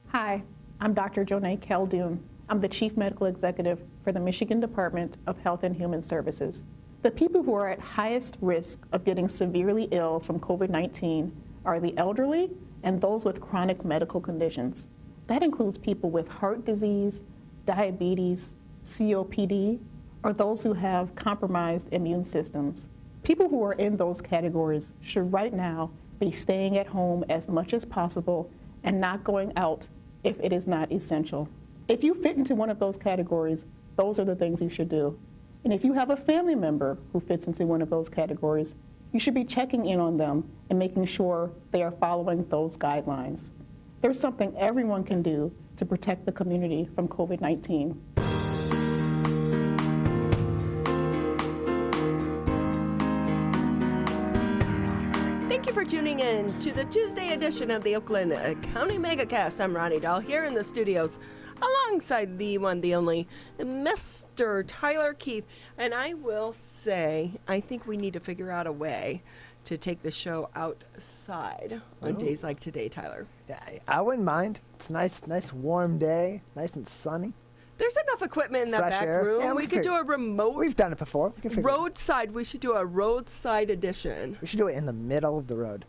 Hi, I'm Dr. Jonae Khaldun. I'm the Chief Medical Executive for the Michigan Department of Health and Human Services. The people who are at highest risk of getting severely ill from COVID-19 are the elderly and those with chronic medical conditions. That includes people with heart disease, diabetes, COPD, or those who have compromised immune systems. People who are in those categories should right now be staying at home as much as possible and not going out if it is not essential. If you fit into one of those categories, those are the things you should do. And if you have a family member who fits into one of those categories, you should be checking in on them and making sure they are following those guidelines. There's something everyone can do to protect the community from COVID-19. Thank you for tuning in to the Tuesday edition of the Oakland County Megacast. I'm Ronnie Dahl here in the studios alongside the one, the only, Mr. Tyler Keith. And I will say, I think we need to figure out a way to take the show outside on days like today, Tyler. Yeah, I wouldn't mind. It's a nice warm day, nice and sunny. There's enough equipment in that Fresh back air. room. Yeah, we could do a remote. We've done it before. We can roadside. We should do a roadside edition. We should do it in the middle of the road.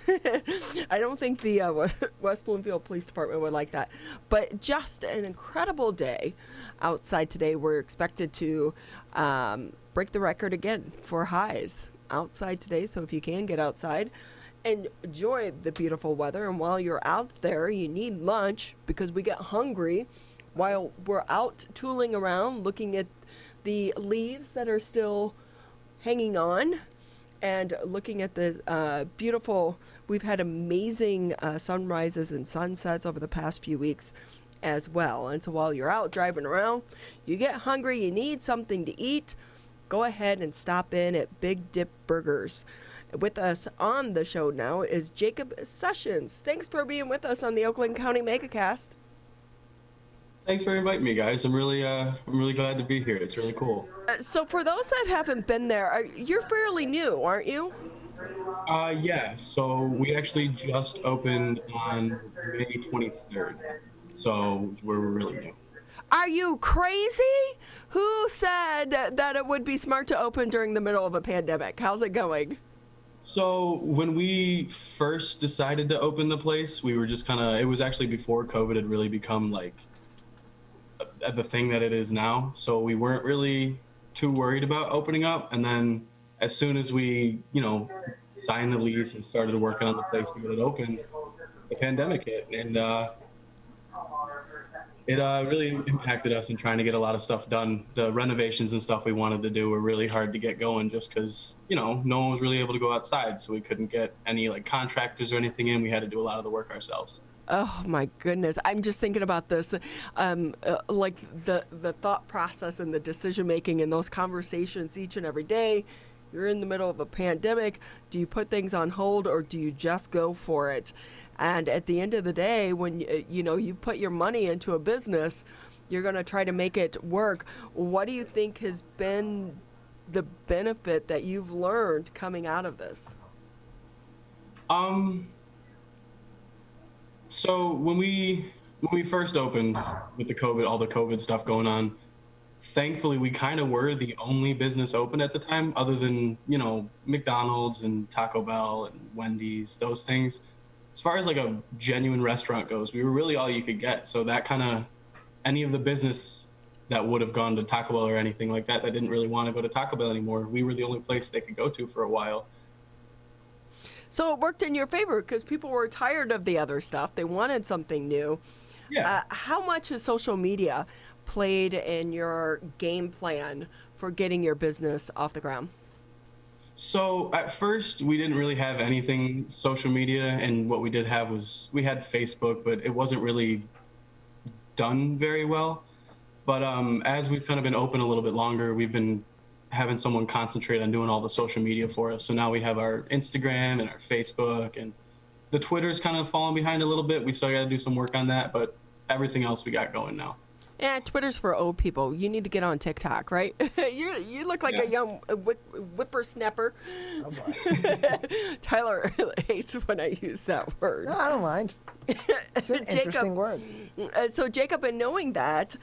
I don't think the West Bloomfield Police Department would like that. But just an incredible day outside today. We're expected to break the record again for highs outside today. So if you can get outside, enjoy the beautiful weather. And while you're out there, you need lunch because we get hungry while we're out tooling around looking at the leaves that are still hanging on. and looking at the beautiful, we've had amazing sunrises and sunsets over the past few weeks as well. And so while you're out driving around, you get hungry, you need something to eat, go ahead and stop in at Big Dip Burgers. With us on the show now is Jacob Sessions. Thanks for being with us on the Oakland County Megacast. Thanks for inviting me, guys. I'm really glad to be here. It's really cool. So for those that haven't been there, you're fairly new, aren't you? Yeah. So we actually just opened on May 23rd. So we're really new. Are you crazy? Who said that it would be smart to open during the middle of a pandemic? How's it going? So when we first decided to open the place, we were just it was actually before COVID had really become like the thing that it is now. So we weren't really too worried about opening up. And then as soon as we, signed the lease and started working on the place to get it open, the pandemic hit. And it really impacted us in trying to get a lot of stuff done. The renovations and stuff we wanted to do were really hard to get going just because, no one was really able to go outside. So we couldn't get any contractors or anything in. We had to do a lot of the work ourselves. Oh my goodness. I'm just thinking about this, like the thought process and the decision making and those conversations each and every day. You're in the middle of a pandemic. Do you put things on hold or do you just go for it? And at the end of the day, when you put your money into a business, you're going to try to make it work. What do you think has been the benefit that you've learned coming out of this? So when we first opened with all the COVID stuff going on, thankfully we kind of were the only business open at the time, other than McDonald's and Taco Bell and Wendy's, those things. As far as a genuine restaurant goes, we were really all you could get. So that any of the business that would have gone to Taco Bell or anything like that didn't really want to go to Taco Bell anymore, we were the only place they could go to for a while. So it worked in your favor because people were tired of the other stuff. They wanted something new. Yeah. How much has social media played in your game plan for getting your business off the ground? So at first we didn't really have anything social media, and what we did have was we had Facebook, but it wasn't really done very well. But as we've kind of been open a little bit longer, we've been having someone concentrate on doing all the social media for us. So now we have our Instagram and our Facebook, and the Twitter's kind of fallen behind a little bit. We still got to do some work on that, but everything else we got going now. Yeah, Twitter's for old people. You need to get on TikTok, right? You look like a young whippersnapper. Oh boy. Tyler hates when I use that word. No, I don't mind. It's an interesting word. So Jacob, and knowing that,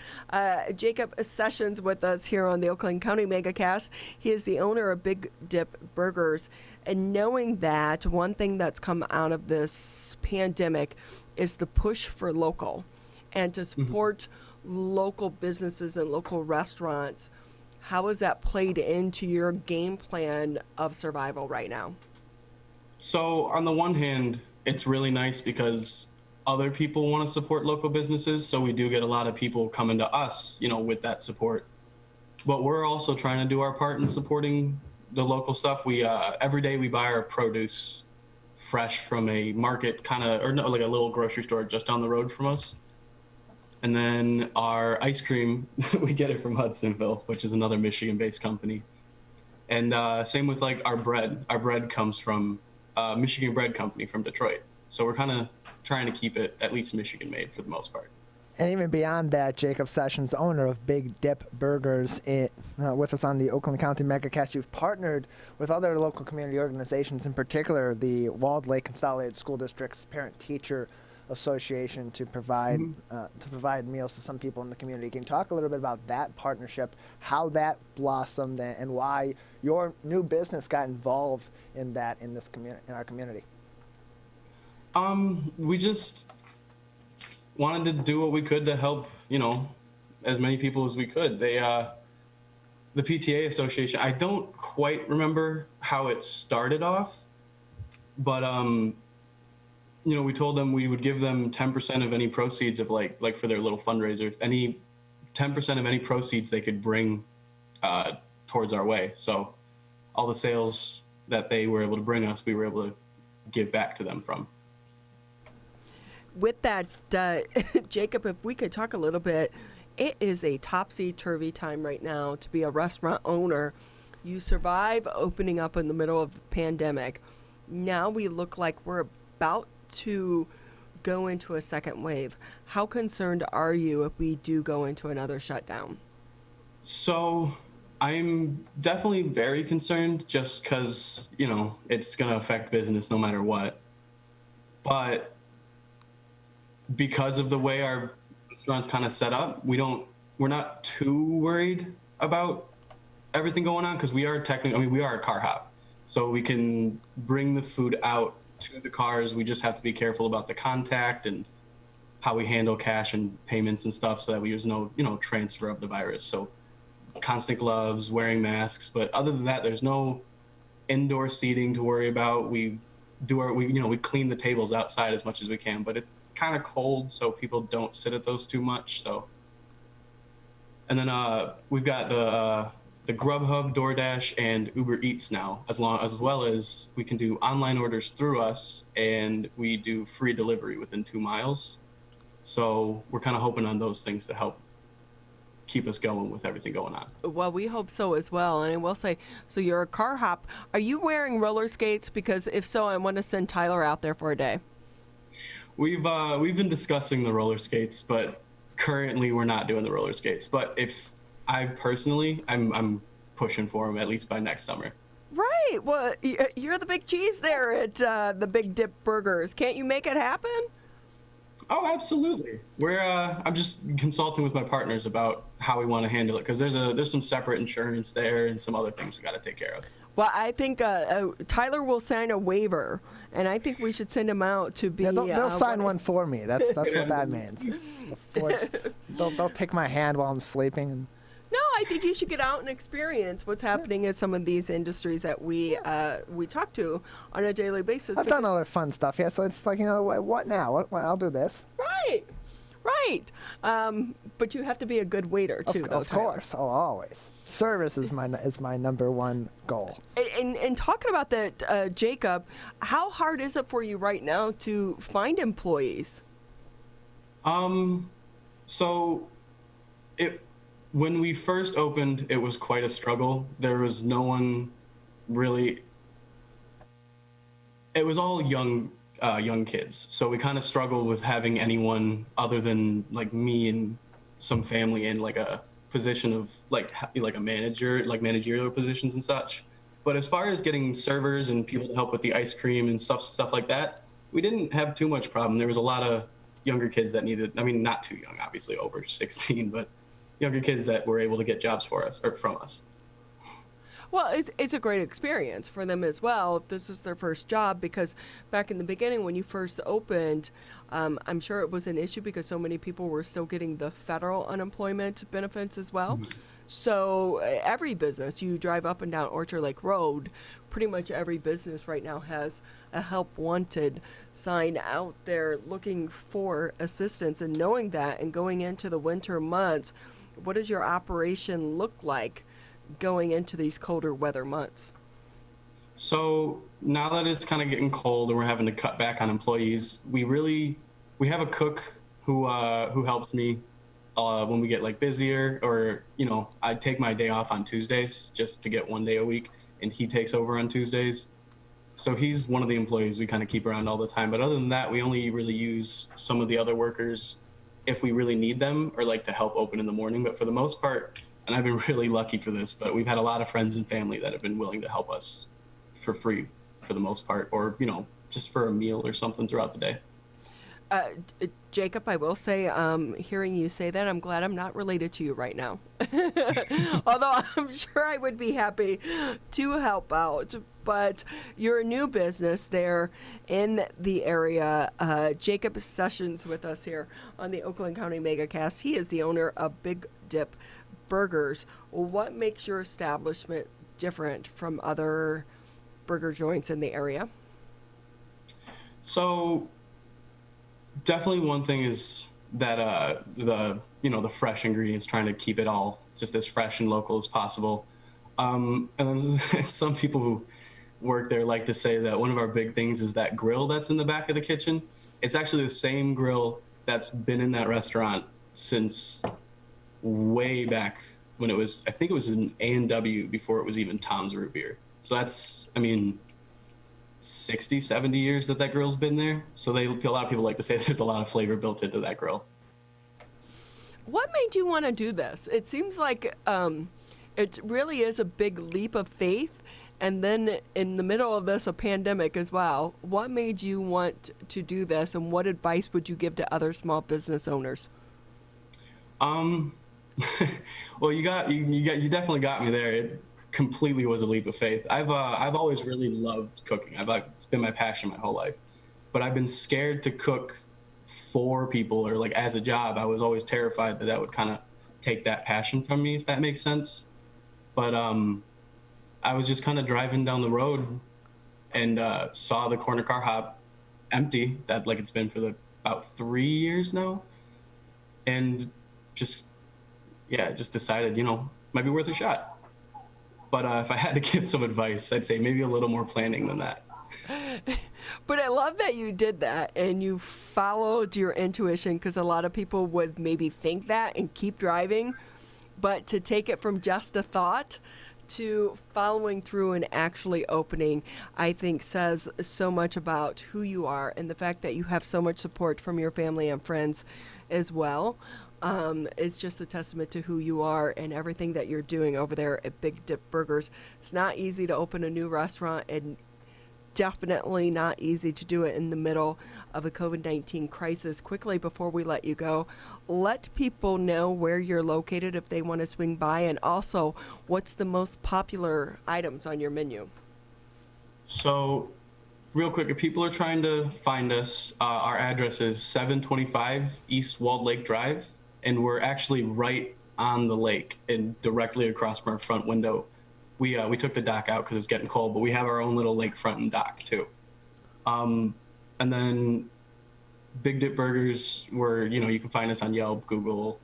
Jacob Sessions with us here on the Oakland County Megacast. He is the owner of Big Dip Burgers. And knowing that, one thing that's come out of this pandemic is the push for local and to support local businesses and local restaurants. How has that played into your game plan of survival right now? So on the one hand, it's really nice because other people want to support local businesses. So we do get a lot of people coming to us, with that support. But we're also trying to do our part in supporting the local stuff. We every day we buy our produce fresh from a market like a little grocery store just down the road from us. And then our ice cream, we get it from Hudsonville, which is another Michigan-based company. And same with our bread. Our bread comes from Michigan Bread Company from Detroit. So we're kind of trying to keep it at least Michigan-made for the most part. And even beyond that, Jacob Sessions, owner of Big Dip Burgers, with us on the Oakland County Megacast, you've partnered with other local community organizations, in particular the Walled Lake Consolidated School District's Parent-Teacher Association to provide meals to some people in the community. Can you talk a little bit about that partnership, how that blossomed, and why your new business got involved in that in our community? We just wanted to do what we could to help, as many people as we could. The PTA Association, I don't quite remember how it started off, but we told them we would give them 10% of any proceeds of like for their little fundraiser, 10% of any proceeds they could bring towards our way. So all the sales that they were able to bring us, we were able to give back to them from. With that, Jacob, if we could talk a little bit, it is a topsy-turvy time right now to be a restaurant owner. You survive opening up in the middle of the pandemic. Now we look like we're about to go into a second wave. How concerned are you if we do go into another shutdown? So I'm definitely very concerned just because, it's going to affect business no matter what. But because of the way our restaurant's kind of set up, we're not too worried about everything going on because we are a car hop. So we can bring the food out to the cars. We just have to be careful about the contact and how we handle cash and payments and stuff so that there's no, transfer of the virus. So constant gloves, wearing masks, but other than that, there's no indoor seating to worry about. We clean the tables outside as much as we can, but it's kind of cold, so people don't sit at those too much. So, and then we've got the Grubhub, DoorDash, and Uber Eats now, as well as we can do online orders through us, and we do free delivery within 2 miles. So we're kind of hoping on those things to help keep us going with everything going on. Well, we hope so as well. And I will say, so you're a car hop. Are you wearing roller skates? Because if so, I want to send Tyler out there for a day. We've been discussing the roller skates, but currently we're not doing the roller skates. But if I'm pushing for them at least by next summer. Right. Well, you're the big cheese there at the Big Dip Burgers. Can't you make it happen? Oh, absolutely. I'm just consulting with my partners about how we want to handle it because there's some separate insurance there and some other things we got to take care of. Well, I think Tyler will sign a waiver, and I think we should send him out to be. Yeah, they'll sign one for me. That's what that means. They'll take my hand while I'm sleeping. No, I think you should get out and experience what's happening in some of these industries that we talk to on a daily basis. I've done other fun stuff here, so it's like, what now? What I'll do this. Right. But you have to be a good waiter too. Of course. Oh, always. Service is my number one goal. And talking about that, Jacob, how hard is it for you right now to find employees? When we first opened, it was quite a struggle. There was no one really. It was all young kids, so we kind of struggled with having anyone other than like me and some family in like a position of like a manager, like managerial positions and such. But as far as getting servers and people to help with the ice cream and stuff like that, we didn't have too much problem. There was a lot of younger kids that needed. I mean, not too young, obviously over 16, but younger kids that were able to get jobs for us or from us. Well, it's a great experience for them as well if this is their first job, because back in the beginning when you first opened, I'm sure it was an issue because so many people were still getting the federal unemployment benefits as well. Mm-hmm. So every business, you drive up and down Orchard Lake Road, pretty much every business right now has a help wanted sign out there looking for assistance. And knowing that and going into the winter months, what does your operation look like going into these colder weather months? So now that it's kind of getting cold and we're having to cut back on employees, we have a cook who helps me when we get like busier, or I take my day off on Tuesdays just to get 1 day a week, and he takes over on Tuesdays. So he's one of the employees we kind of keep around all the time. But other than that, we only really use some of the other workers if we really need them or like to help open in the morning. But for the most part, and I've been really lucky for this, but we've had a lot of friends and family that have been willing to help us for free for the most part, or, just for a meal or something throughout the day. Jacob, I will say, hearing you say that, I'm glad I'm not related to you right now. Although I'm sure I would be happy to help out. But you're a new business there in the area. Jacob Sessions with us here on the Oakland County Megacast. He is the owner of Big Dip Burgers. What makes your establishment different from other burger joints in the area? So definitely one thing is that the fresh ingredients, trying to keep it all just as fresh and local as possible. And then some people who work there like to say that one of our big things is that grill that's in the back of the kitchen. It's actually the same grill that's been in that restaurant since way back when it was, I think it was an A&W before it was even Tom's Root Beer. So that's, I mean, 60, 70 years that grill's been there. So a lot of people like to say there's a lot of flavor built into that grill. What made you want to do this? It seems like it really is a big leap of faith. And then in the middle of this, a pandemic as well. What made you want to do this, and what advice would you give to other small business owners? Well, you definitely got me there. It completely was a leap of faith. I've always really loved cooking. It's been my passion my whole life, but I've been scared to cook for people or like as a job. I was always terrified that would kind of take that passion from me, if that makes sense. But I was just kind of driving down the road and saw the corner car hop empty, that like it's been for about 3 years now, and just decided, might be worth a shot. But if I had to give some advice, I'd say maybe a little more planning than that. But I love that you did that and you followed your intuition, because a lot of people would maybe think that and keep driving, but to take it from just a thought to following through and actually opening, I think says so much about who you are, and the fact that you have so much support from your family and friends as well. It's just a testament to who you are and everything that you're doing over there at Big Dip Burgers. It's not easy to open a new restaurant, and definitely not easy to do it in the middle of a COVID-19 crisis. Quickly, before we let you go, let people know where you're located if they want to swing by, and also what's the most popular items on your menu. So real quick, if people are trying to find us, our address is 725 East Walled Lake Drive, and we're actually right on the lake and directly across from our front window. We took the dock out because it's getting cold, but we have our own little lakefront and dock too. And then Big Dip Burgers, where you can find us on Yelp, Google.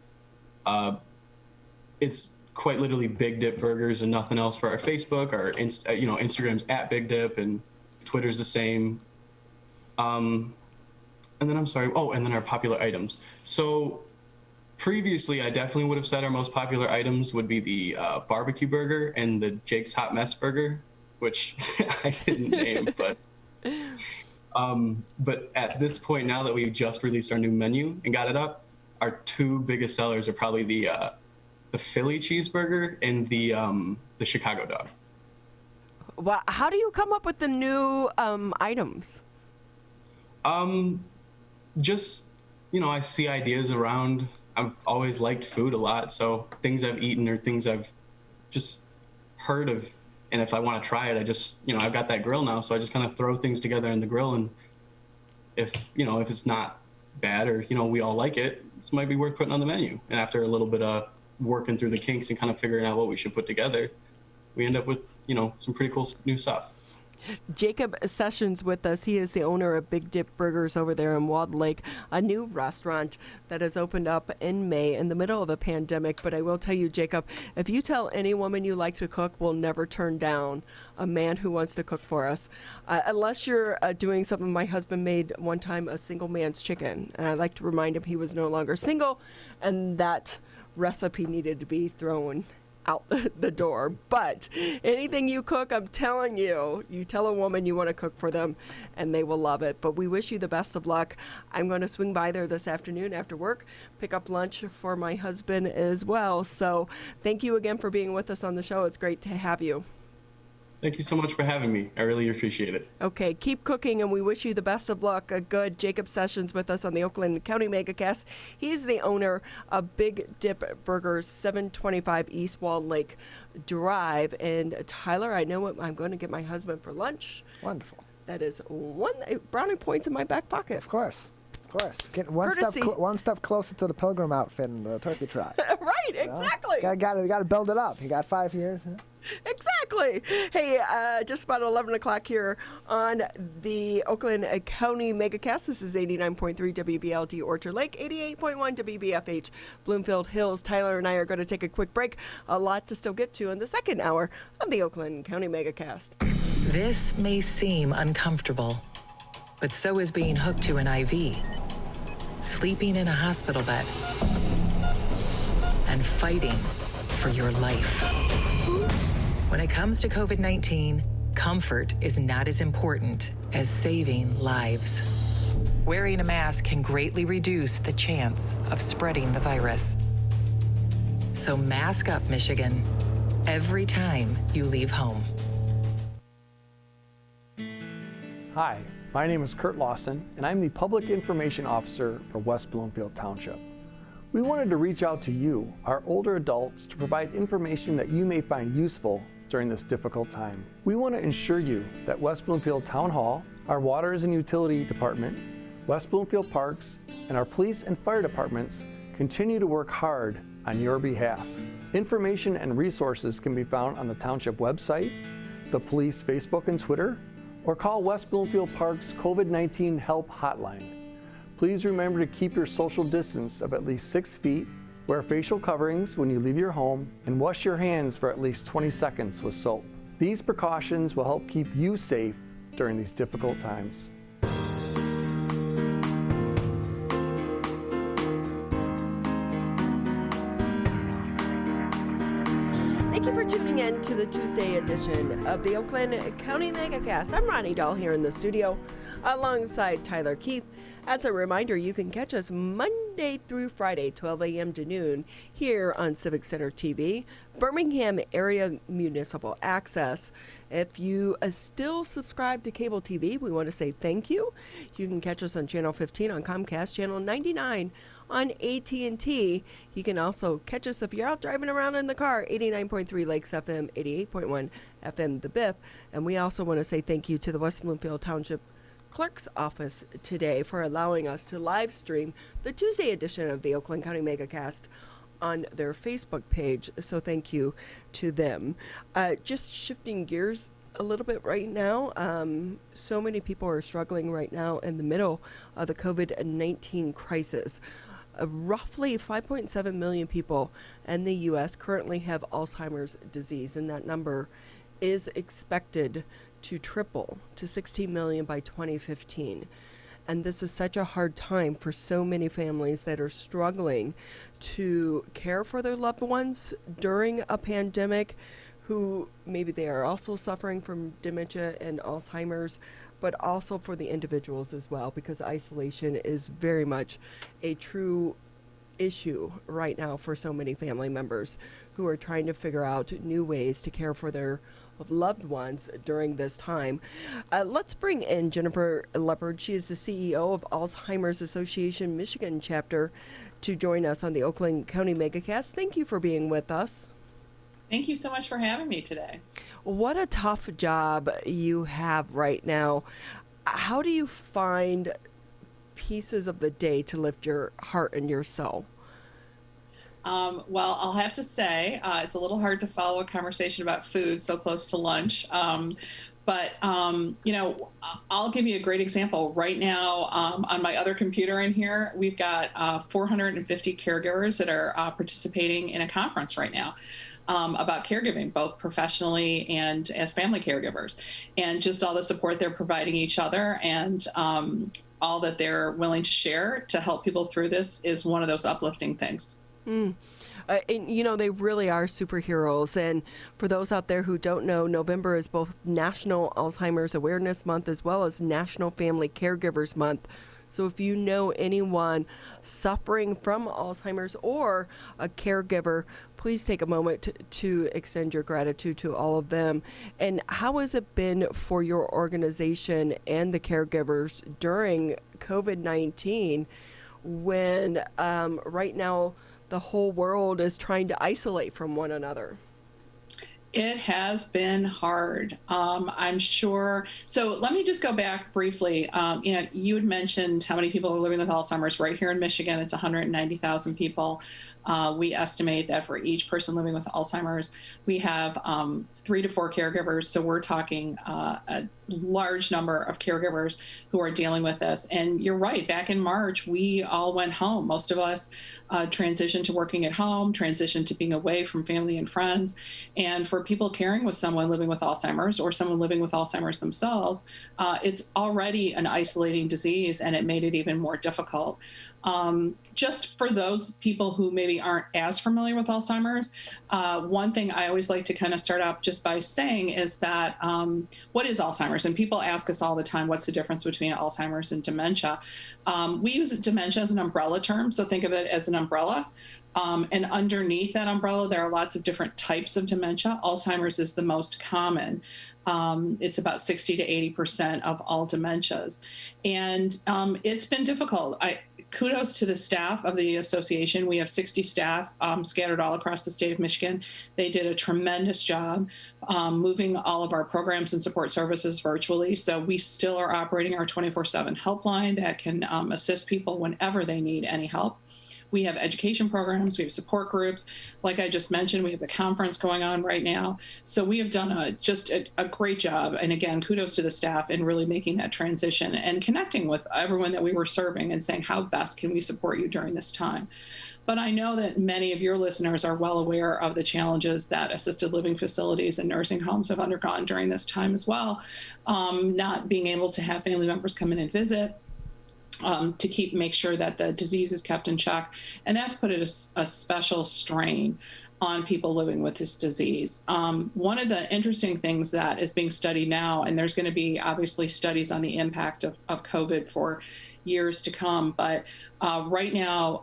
It's quite literally Big Dip Burgers and nothing else for our Facebook. Our Instagram's at Big Dip, and Twitter's the same. And then I'm sorry. Oh, and then our popular items. So previously, I definitely would have said our most popular items would be the barbecue burger and the Jake's Hot Mess burger, which I didn't name, but at this point, now that we've just released our new menu and got it up, our two biggest sellers are probably the Philly cheeseburger and the Chicago dog. Well, how do you come up with the new items? Just, I see ideas around. I've always liked food a lot, so things I've eaten or things I've just heard of, and if I want to try it, I just, I've got that grill now, so I just kind of throw things together in the grill, and if it's not bad or, we all like it, this might be worth putting on the menu. And after a little bit of working through the kinks and kind of figuring out what we should put together, we end up with, some pretty cool new stuff. Jacob Sessions with us. He is the owner of Big Dip Burgers over there in Walled Lake, a new restaurant that has opened up in May in the middle of a pandemic. But I will tell you, Jacob, if you tell any woman you like to cook, we'll never turn down a man who wants to cook for us. Unless you're doing something. My husband made one time a single man's chicken, and I like to remind him he was no longer single, and that recipe needed to be thrown out the door. But anything you cook, I'm telling you, you tell a woman you want to cook for them and they will love it. But we wish you the best of luck. I'm going to swing by there this afternoon after work, pick up lunch for my husband as well. So thank you again for being with us on the show. It's great to have you. Thank you so much for having me. I really appreciate it. Okay, keep cooking, and we wish you the best of luck. Good. Jacob Sessions with us on the Oakland County Megacast. He's the owner of Big Dip Burgers, 725 East Walled Lake Drive. And Tyler, I know what I'm going to get my husband for lunch. Wonderful. That is brownie points in my back pocket. Of course. Get one step closer to the pilgrim outfit and the turkey trot. Right, exactly. You got to build it up. You got 5 years. Huh? Exactly. Hey, just about 11 o'clock here on the Oakland County Megacast. This is 89.3 WBLD Orchard Lake, 88.1 WBFH Bloomfield Hills. Tyler and I are going to take a quick break. A lot to still get to in the second hour of the Oakland County Megacast. This may seem uncomfortable, but so is being hooked to an IV, sleeping in a hospital bed, and fighting for your life. When it comes to COVID-19, comfort is not as important as saving lives. Wearing a mask can greatly reduce the chance of spreading the virus. So mask up, Michigan, every time you leave home. Hi, my name is Kurt Lawson, and I'm the Public Information Officer for West Bloomfield Township. We wanted to reach out to you, our older adults, to provide information that you may find useful during this difficult time. We want to ensure you that West Bloomfield Town Hall, our Waters and Utility Department, West Bloomfield Parks, and our police and fire departments continue to work hard on your behalf. Information and resources can be found on the Township website, the police Facebook and Twitter, or call West Bloomfield Parks COVID-19 Help Hotline. Please remember to keep your social distance of at least 6 feet, wear facial coverings when you leave your home, and wash your hands for at least 20 seconds with soap. These precautions will help keep you safe during these difficult times. Thank you for tuning in to the Tuesday edition of the Oakland County Megacast. I'm Ronnie Dahl here in the studio alongside Tyler Keith. As a reminder, you can catch us Monday through Friday, 12 a.m. to noon, here on Civic Center TV, Birmingham Area Municipal Access. If you still subscribe to cable TV, we want to say thank you. You can catch us on Channel 15 on Comcast, Channel 99 on AT&T. You can also catch us if you're out driving around in the car, 89.3 Lakes FM, 88.1 FM The Biff. And we also want to say thank you to the West Bloomfield Township Clerk's Office today for allowing us to live stream the Tuesday edition of the Oakland County Megacast on their Facebook page. So thank you to them. Just shifting gears a little bit right now. So many people are struggling right now in the middle of the COVID-19 crisis. Roughly 5.7 million people in the U.S. currently have Alzheimer's disease, and that number is expected to triple to 16 million by 2015. And this is such a hard time for so many families that are struggling to care for their loved ones during a pandemic, who maybe they are also suffering from dementia and Alzheimer's, but also for the individuals as well, because isolation is very much a true issue right now for so many family members who are trying to figure out new ways to care for their loved ones during this time. Let's bring in Jennifer Lepard. She is the CEO of Alzheimer's Association Michigan chapter to join us on the Oakland County Megacast. Thank you for being with us. Thank you so much for having me today. What a tough job you have right now. How do you find pieces of the day to lift your heart and your soul? Well, I'll have to say it's a little hard to follow a conversation about food so close to lunch. But I'll give you a great example. Right now, on my other computer in here, we've got 450 caregivers that are participating in a conference right now about caregiving, both professionally and as family caregivers, and just all the support they're providing each other, and all that they're willing to share to help people through this is one of those uplifting things. And, they really are superheroes. And for those out there who don't know, November is both National Alzheimer's Awareness Month as well as National Family Caregivers Month. So if you know anyone suffering from Alzheimer's or a caregiver, please take a moment to extend your gratitude to all of them. And how has it been for your organization and the caregivers during COVID-19 when right now the whole world is trying to isolate from one another? It has been hard, I'm sure. So let me just go back briefly. You had mentioned how many people are living with Alzheimer's right here in Michigan. It's 190,000 people. We estimate that for each person living with Alzheimer's, we have 3 to 4 caregivers. So we're talking large number of caregivers who are dealing with this. And you're right, back in March, we all went home. Most of us transitioned to working at home, transitioned to being away from family and friends. And for people caring with someone living with Alzheimer's or someone living with Alzheimer's themselves, it's already an isolating disease, and it made it even more difficult. Just for those people who maybe aren't as familiar with Alzheimer's, one thing I always like to kind of start out just by saying is that what is Alzheimer's? And people ask us all the time, what's the difference between Alzheimer's and dementia? We use dementia as an umbrella term, so think of it as an umbrella. And underneath that umbrella, there are lots of different types of dementia. Alzheimer's is the most common. It's about 60 to 80% of all dementias. And it's been difficult. Kudos to the staff of the association. We have 60 staff scattered all across the state of Michigan. They did a tremendous job moving all of our programs and support services virtually. So we still are operating our 24/7 helpline that can assist people whenever they need any help. We have education programs, we have support groups. Like I just mentioned, we have the conference going on right now. So we have done just a great job. And again, kudos to the staff in really making that transition and connecting with everyone that we were serving and saying, how best can we support you during this time? But I know that many of your listeners are well aware of the challenges that assisted living facilities and nursing homes have undergone during this time as well. Not being able to have family members come in and visit, to make sure that the disease is kept in check. And that's put a special strain on people living with this disease. One of the interesting things that is being studied now, and there's going to be obviously studies on the impact of COVID for years to come, but right now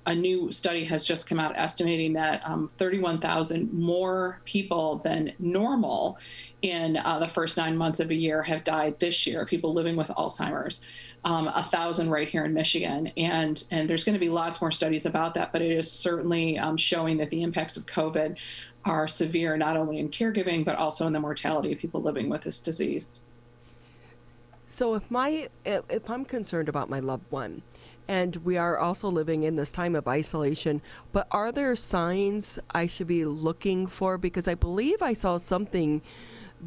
a new study has just come out estimating that 31,000 more people than normal in the first 9 months of a year have died this year, people living with Alzheimer's, 1,000 right here in Michigan. And there's going to be lots more studies about that, but it is certainly showing that the impacts of COVID are severe, not only in caregiving, but also in the mortality of people living with this disease. So if I'm concerned about my loved one, and we are also living in this time of isolation, but are there signs I should be looking for? Because I believe I saw something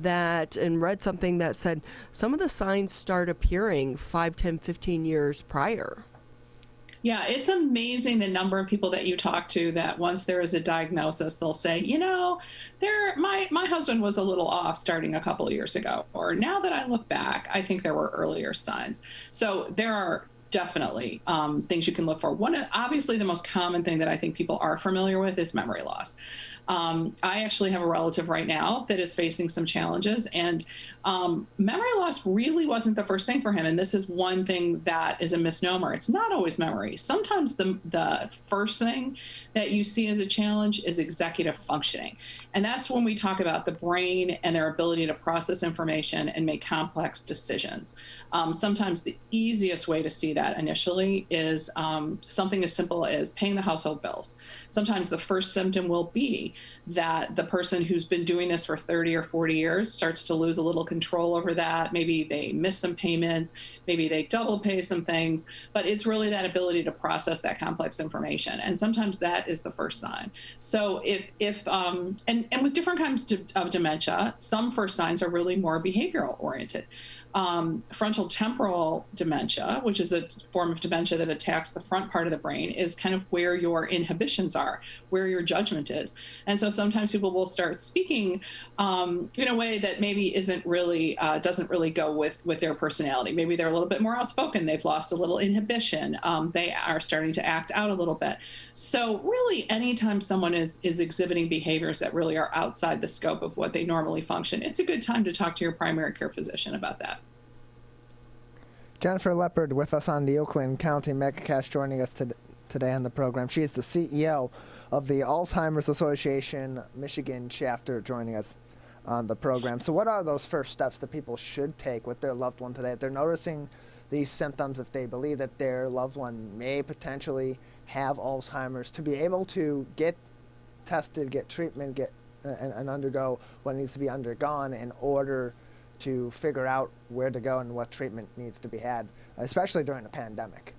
and read something that said some of the signs start appearing 5, 10, 15 years prior. Yeah, it's amazing the number of people that you talk to that once there is a diagnosis, they'll say, my husband was a little off starting a couple of years ago, or now that I look back, I think there were earlier signs. So there are definitely things you can look for. Obviously, the most common thing that I think people are familiar with is memory loss. I actually have a relative right now that is facing some challenges, and memory loss really wasn't the first thing for him. And this is one thing that is a misnomer. It's not always memory. Sometimes the first thing that you see as a challenge is executive functioning. And that's when we talk about the brain and their ability to process information and make complex decisions. Sometimes the easiest way to see that initially is something as simple as paying the household bills. Sometimes the first symptom will be that the person who's been doing this for 30 or 40 years starts to lose a little control over that. Maybe they miss some payments, maybe they double pay some things, but it's really that ability to process that complex information. And sometimes that is the first sign. So and with different kinds of dementia, some first signs are really more behavioral oriented. Frontal temporal dementia, which is a form of dementia that attacks the front part of the brain, is kind of where your inhibitions are, where your judgment is. And so sometimes people will start speaking in a way that maybe isn't really, doesn't really go with their personality. Maybe they're a little bit more outspoken. They've lost a little inhibition. They are starting to act out a little bit. So really, anytime someone is exhibiting behaviors that really are outside the scope of what they normally function, it's a good time to talk to your primary care physician about that. Jennifer Lepard with us on the Oakland County Megacast, joining us today on the program. She is the CEO of the Alzheimer's Association Michigan chapter, joining us on the program. So what are those first steps that people should take with their loved one today? If they're noticing these symptoms, if they believe that their loved one may potentially have Alzheimer's, to be able to get tested, get treatment, and undergo what needs to be undergone in order to figure out where to go and what treatment needs to be had, especially during a pandemic.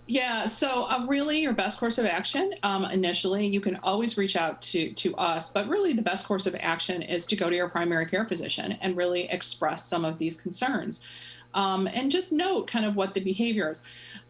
Yeah, so really your best course of action, initially, you can always reach out to us, but really the best course of action is to go to your primary care physician and really express some of these concerns. And just note kind of what the behavior is.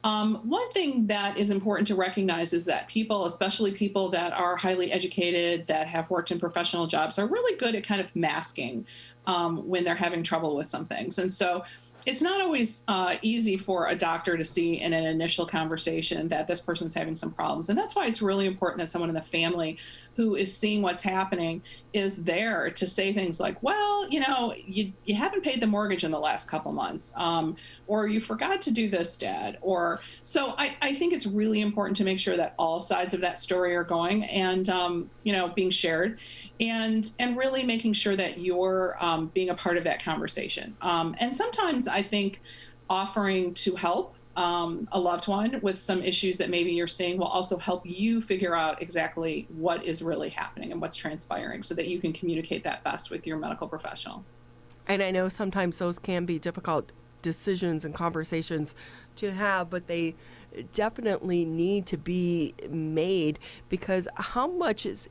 One thing that is important to recognize is that people, especially people that are highly educated, that have worked in professional jobs, are really good at kind of masking when they're having trouble with some things. And so it's not always easy for a doctor to see in an initial conversation that this person's having some problems. And that's why it's really important that someone in the family who is seeing what's happening is there to say things like, well, you haven't paid the mortgage in the last couple months, or you forgot to do this, Dad. Or so I think it's really important to make sure that all sides of that story are going and, being shared and really making sure that you're being a part of that conversation. And sometimes I think offering to help a loved one with some issues that maybe you're seeing will also help you figure out exactly what is really happening and what's transpiring so that you can communicate that best with your medical professional. And I know sometimes those can be difficult decisions and conversations to have, but they definitely need to be made, because how much is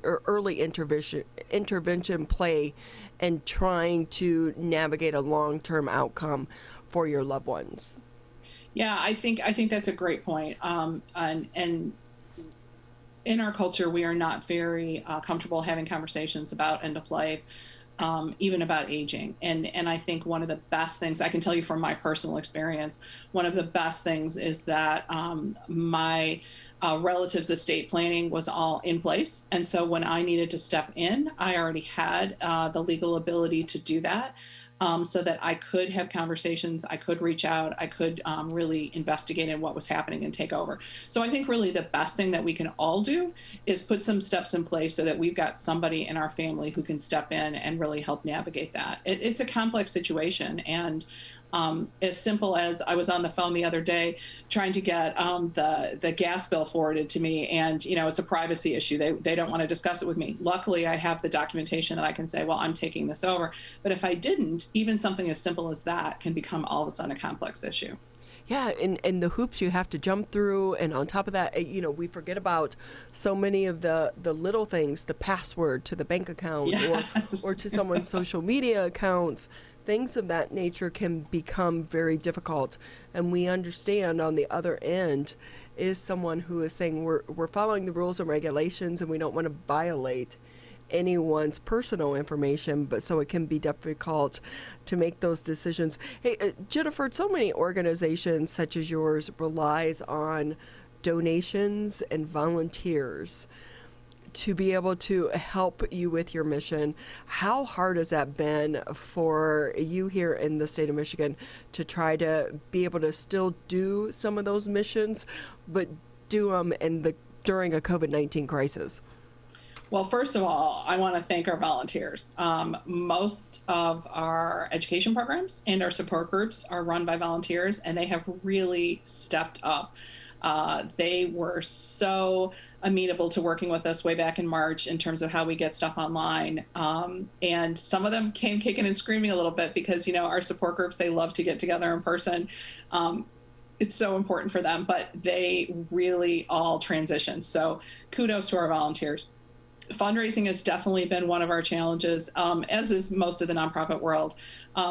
early intervention play in trying to navigate a long-term outcome for your loved ones? Yeah, I think that's a great point. And in our culture, we are not very comfortable having conversations about end of life, even about aging. And I think one of the best things, I can tell you from my personal experience, one of the best things is that my relatives' estate planning was all in place. And so when I needed to step in, I already had the legal ability to do that. So that I could have conversations, I could reach out, I could really investigate in what was happening and take over. So I think really the best thing that we can all do is put some steps in place so that we've got somebody in our family who can step in and really help navigate that. It's a complex situation, and as simple as I was on the phone the other day trying to get the gas bill forwarded to me, and it's a privacy issue. They don't want to discuss it with me. Luckily, I have the documentation that I can say, well, I'm taking this over. But if I didn't, even something as simple as that can become all of a sudden a complex issue. Yeah, and the hoops you have to jump through, and on top of that, we forget about so many of the little things, the password to the bank account, yes, or to someone's social media accounts. Things of that nature can become very difficult, and we understand on the other end is someone who is saying we're following the rules and regulations, and we don't want to violate anyone's personal information, but so it can be difficult to make those decisions. Hey, Jennifer, so many organizations such as yours relies on donations and volunteers to be able to help you with your mission. How hard has that been for you here in the state of Michigan to try to be able to still do some of those missions, but do them during a COVID-19 crisis? Well, first of all, I want to thank our volunteers. Most of our education programs and our support groups are run by volunteers, and they have really stepped up. They were so amenable to working with us way back in March in terms of how we get stuff online. And some of them came kicking and screaming a little bit because, our support groups, they love to get together in person. It's so important for them, but they really all transitioned. So kudos to our volunteers. Fundraising has definitely been one of our challenges, as is most of the nonprofit world.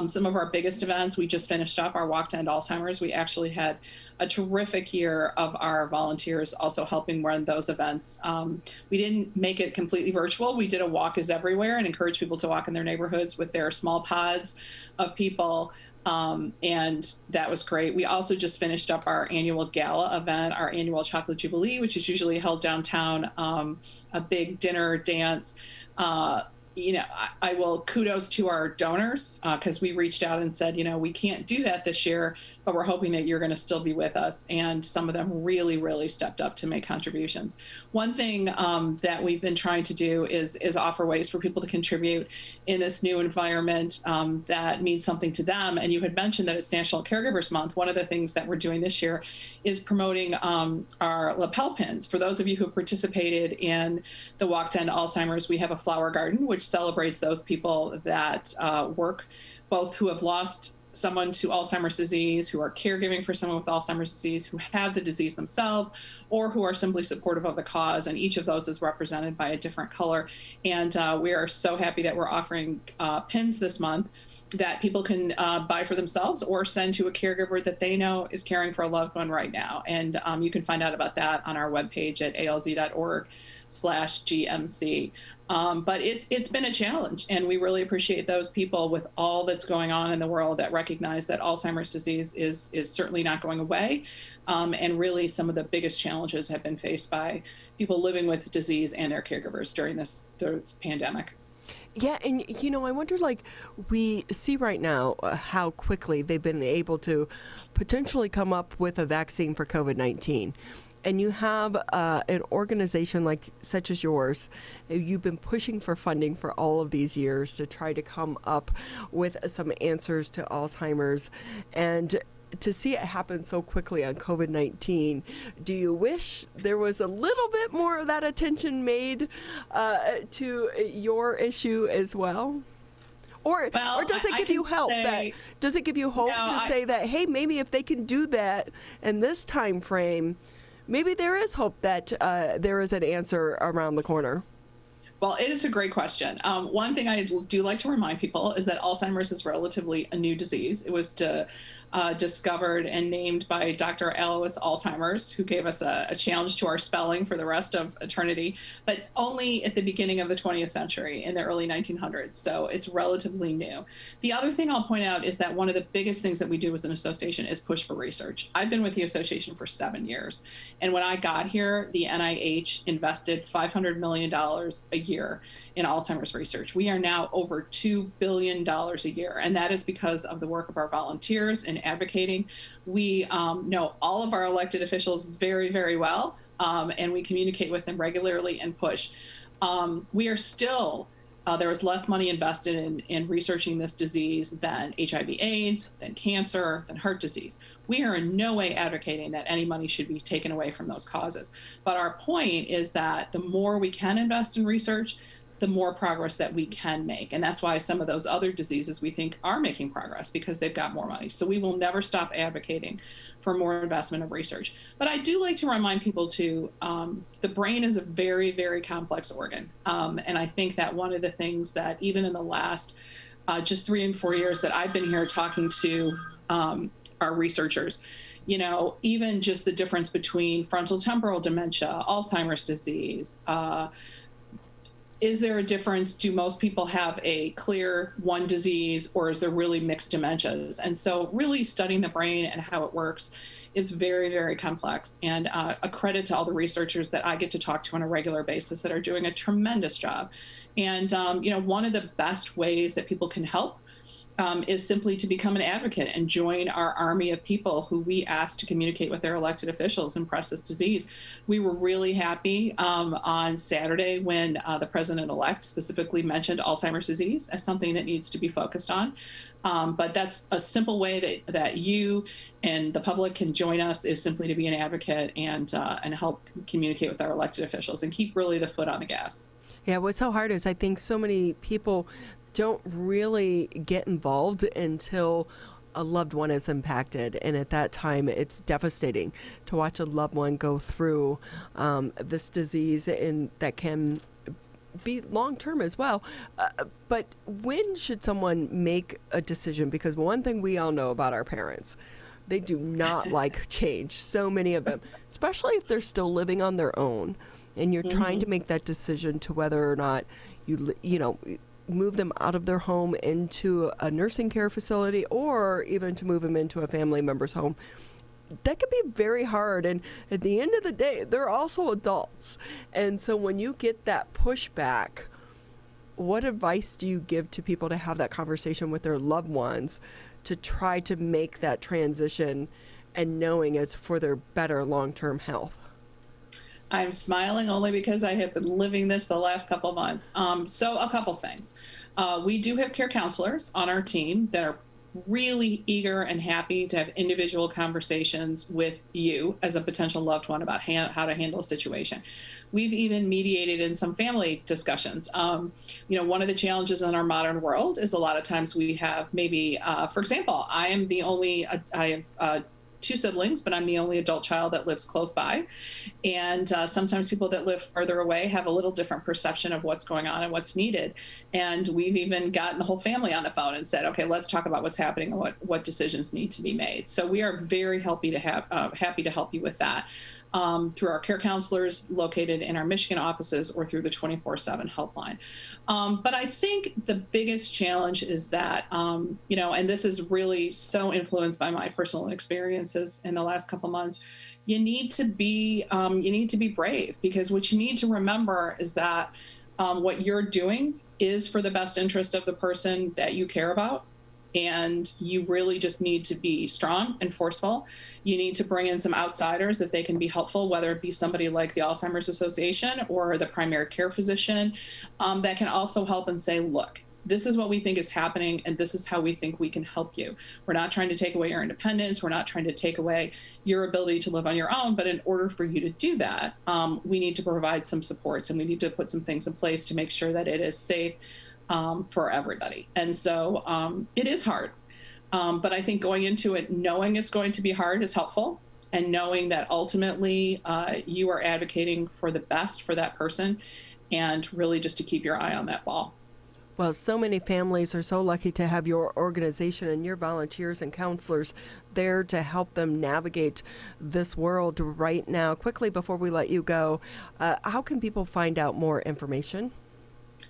Some of our biggest events, we just finished up our Walk to End Alzheimer's. We actually had a terrific year of our volunteers also helping run those events. We didn't make it completely virtual. We did a Walk is Everywhere and encourage people to walk in their neighborhoods with their small pods of people. And that was great. We also just finished up our annual gala event, our annual Chocolate Jubilee, which is usually held downtown, a big dinner dance. I will kudos to our donors because we reached out and said, we can't do that this year, but we're hoping that you're going to still be with us. And some of them really, really stepped up to make contributions. One thing that we've been trying to do is offer ways for people to contribute in this new environment that means something to them. And you had mentioned that it's National Caregivers Month. One of the things that we're doing this year is promoting our lapel pins. For those of you who participated in the Walk to End Alzheimer's, we have a flower garden, which celebrates those people that work, both who have lost someone to Alzheimer's disease, who are caregiving for someone with Alzheimer's disease, who have the disease themselves, or who are simply supportive of the cause. And each of those is represented by a different color. And we are so happy that we're offering pins this month that people can buy for themselves or send to a caregiver that they know is caring for a loved one right now. And you can find out about that on our webpage at alz.org/GMC. But it's been a challenge, and we really appreciate those people with all that's going on in the world that recognize that Alzheimer's disease is certainly not going away. And really some of the biggest challenges have been faced by people living with disease and their caregivers during this pandemic. Yeah, and I wonder, we see right now how quickly they've been able to potentially come up with a vaccine for COVID-19. And you have an organization such as yours. You've been pushing for funding for all of these years to try to come up with some answers to Alzheimer's. And to see it happen so quickly on COVID-19, do you wish there was a little bit more of that attention made to your issue as well? Or does it give you hope does it give you hope to say that, hey, maybe if they can do that in this time frame, maybe there is hope that there is an answer around the corner? Well, it is a great question. One thing I do like to remind people is that Alzheimer's is relatively a new disease. It was discovered and named by Dr. Alois Alzheimer's, who gave us a challenge to our spelling for the rest of eternity, but only at the beginning of the 20th century in the early 1900s. So it's relatively new. The other thing I'll point out is that one of the biggest things that we do as an association is push for research. I've been with the association for 7 years. And when I got here, the NIH invested $500 million a year in Alzheimer's research. We are now over $2 billion a year. And that is because of the work of our volunteers and advocating. We know all of our elected officials very, very well, and we communicate with them regularly and push. We are still, there was less money invested in researching this disease than HIV/AIDS, than cancer, than heart disease. We are in no way advocating that any money should be taken away from those causes. But our point is that the more we can invest in research, the more progress that we can make. And that's why some of those other diseases we think are making progress, because they've got more money. So we will never stop advocating for more investment of research. But I do like to remind people too, the brain is a very, very complex organ. And I think that one of the things that even in the last just 3 and 4 years that I've been here talking to our researchers, even just the difference between frontal temporal dementia, Alzheimer's disease, is there a difference? Do most people have a clear one disease, or is there really mixed dementias? And so really studying the brain and how it works is very, very complex. And a credit to all the researchers that I get to talk to on a regular basis that are doing a tremendous job. And, one of the best ways that people can help is simply to become an advocate and join our army of people who we ask to communicate with their elected officials and press this disease. We were really happy on Saturday when the president-elect specifically mentioned Alzheimer's disease as something that needs to be focused on. But that's a simple way that you and the public can join us, is simply to be an advocate and help communicate with our elected officials and keep really the foot on the gas. Yeah, what's so hard is I think so many people don't really get involved until a loved one is impacted. And at that time, it's devastating to watch a loved one go through this disease, and that can be long-term as well. But when should someone make a decision? Because one thing we all know about our parents, they do not like change. So many of them, especially if they're still living on their own, and you're trying to make that decision to whether or not you move them out of their home into a nursing care facility, or even to move them into a family member's home. That can be very hard. And at the end of the day, they're also adults. And so when you get that pushback, what advice do you give to people to have that conversation with their loved ones to try to make that transition, and knowing it's for their better long-term health? I'm smiling only because I have been living this the last couple of months. So a couple things. We do have care counselors on our team that are really eager and happy to have individual conversations with you as a potential loved one about how to handle a situation. We've even mediated in some family discussions. One of the challenges in our modern world is a lot of times we have maybe, for example, I have 2 siblings, but I'm the only adult child that lives close by. And sometimes people that live further away have a little different perception of what's going on and what's needed. And we've even gotten the whole family on the phone and said, okay, let's talk about what's happening and what decisions need to be made. So we are very happy to help you with that. Through our care counselors located in our Michigan offices or through the 24/7 helpline. But I think the biggest challenge is that, and this is really so influenced by my personal experiences in the last couple months, you need to be brave, because what you need to remember is that what you're doing is for the best interest of the person that you care about. And you really just need to be strong and forceful. You need to bring in some outsiders if they can be helpful, whether it be somebody like the Alzheimer's Association or the primary care physician that can also help and say, look, this is what we think is happening, and this is how we think we can help you. We're not trying to take away your independence. We're not trying to take away your ability to live on your own. But in order for you to do that, we need to provide some supports, and we need to put some things in place to make sure that it is safe for everybody. And so it is hard. But I think going into it, knowing it's going to be hard is helpful, and knowing that ultimately you are advocating for the best for that person, and really just to keep your eye on that ball. Well, so many families are so lucky to have your organization and your volunteers and counselors there to help them navigate this world right now. Quickly, before we let you go, how can people find out more information?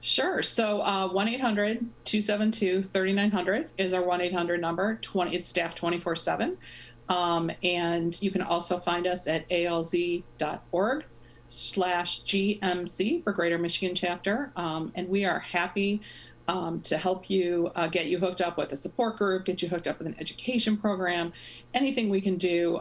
Sure. So 1-800-272-3900 is our 1-800 number. It's staffed 24/7. And you can also find us at alz.org/GMC for Greater Michigan Chapter. And we are happy to help you get you hooked up with a support group, get you hooked up with an education program, anything we can do,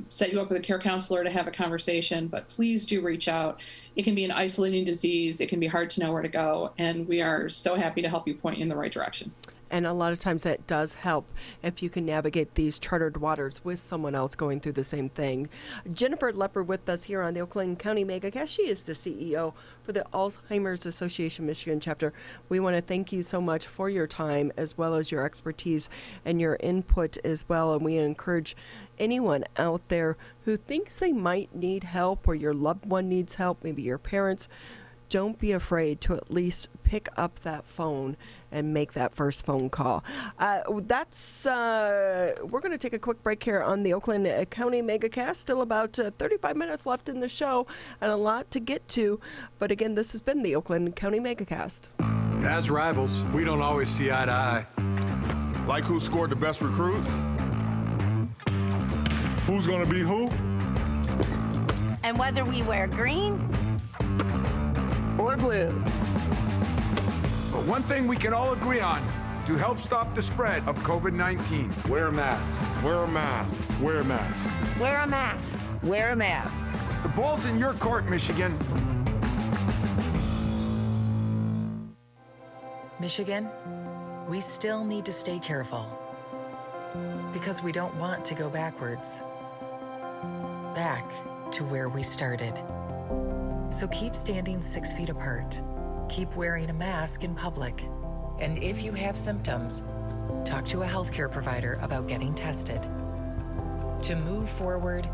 set you up with a care counselor to have a conversation. But please do reach out. It can be an isolating disease. It can be hard to know where to go. And we are so happy to help you point you in the right direction. And a lot of times that does help if you can navigate these chartered waters with someone else going through the same thing. Jennifer Lepard with us here on the Oakland County Megacast. She is the CEO for the Alzheimer's Association Michigan chapter. We want to thank you so much for your time, as well as your expertise and your input as well. And we encourage anyone out there who thinks they might need help, or your loved one needs help, maybe your parents, don't be afraid to at least pick up that phone and make that first phone call. We're going to take a quick break here on the Oakland County Megacast. Still about 35 minutes left in the show and a lot to get to. But again, this has been the Oakland County Megacast. As rivals, we don't always see eye to eye. Like who scored the best recruits? Who's going to be who? And whether we wear green or blue. But one thing we can all agree on to help stop the spread of COVID-19. Wear a mask. Wear a mask. Wear a mask. wear a mask. Wear a mask. The ball's in your court, Michigan. Michigan, we still need to stay careful, because we don't want to go backwards, back to where we started. So keep standing 6 feet apart. Keep wearing a mask in public. And if you have symptoms, talk to a healthcare provider about getting tested. To move forward,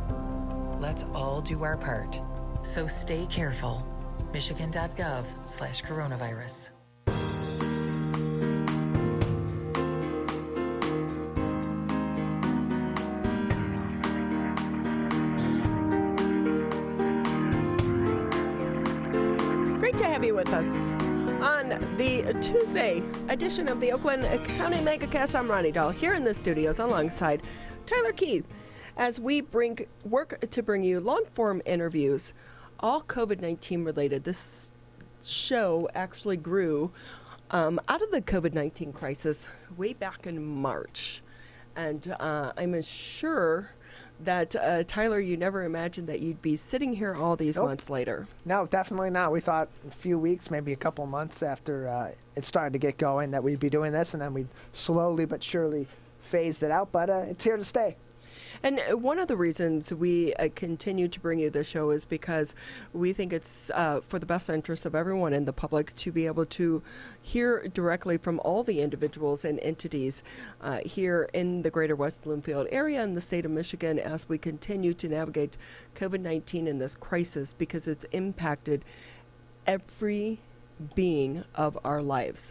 let's all do our part. So stay careful. Michigan.gov/coronavirus. With us on the Tuesday edition of the Oakland County Megacast. I'm Ronnie Dahl here in the studios alongside Tyler Keith as we work to bring you long-form interviews, all COVID-19 related. This show actually grew out of the COVID-19 crisis way back in March, and I'm sure that, Tyler, you never imagined that you'd be sitting here all these months later. No, definitely not. We thought a few weeks, maybe a couple months after it started to get going, that we'd be doing this, and then we'd slowly but surely phased it out, but it's here to stay. And one of the reasons we continue to bring you this show is because we think it's for the best interest of everyone in the public to be able to hear directly from all the individuals and entities here in the greater West Bloomfield area and the state of Michigan as we continue to navigate COVID-19 in this crisis, because it's impacted every being of our lives,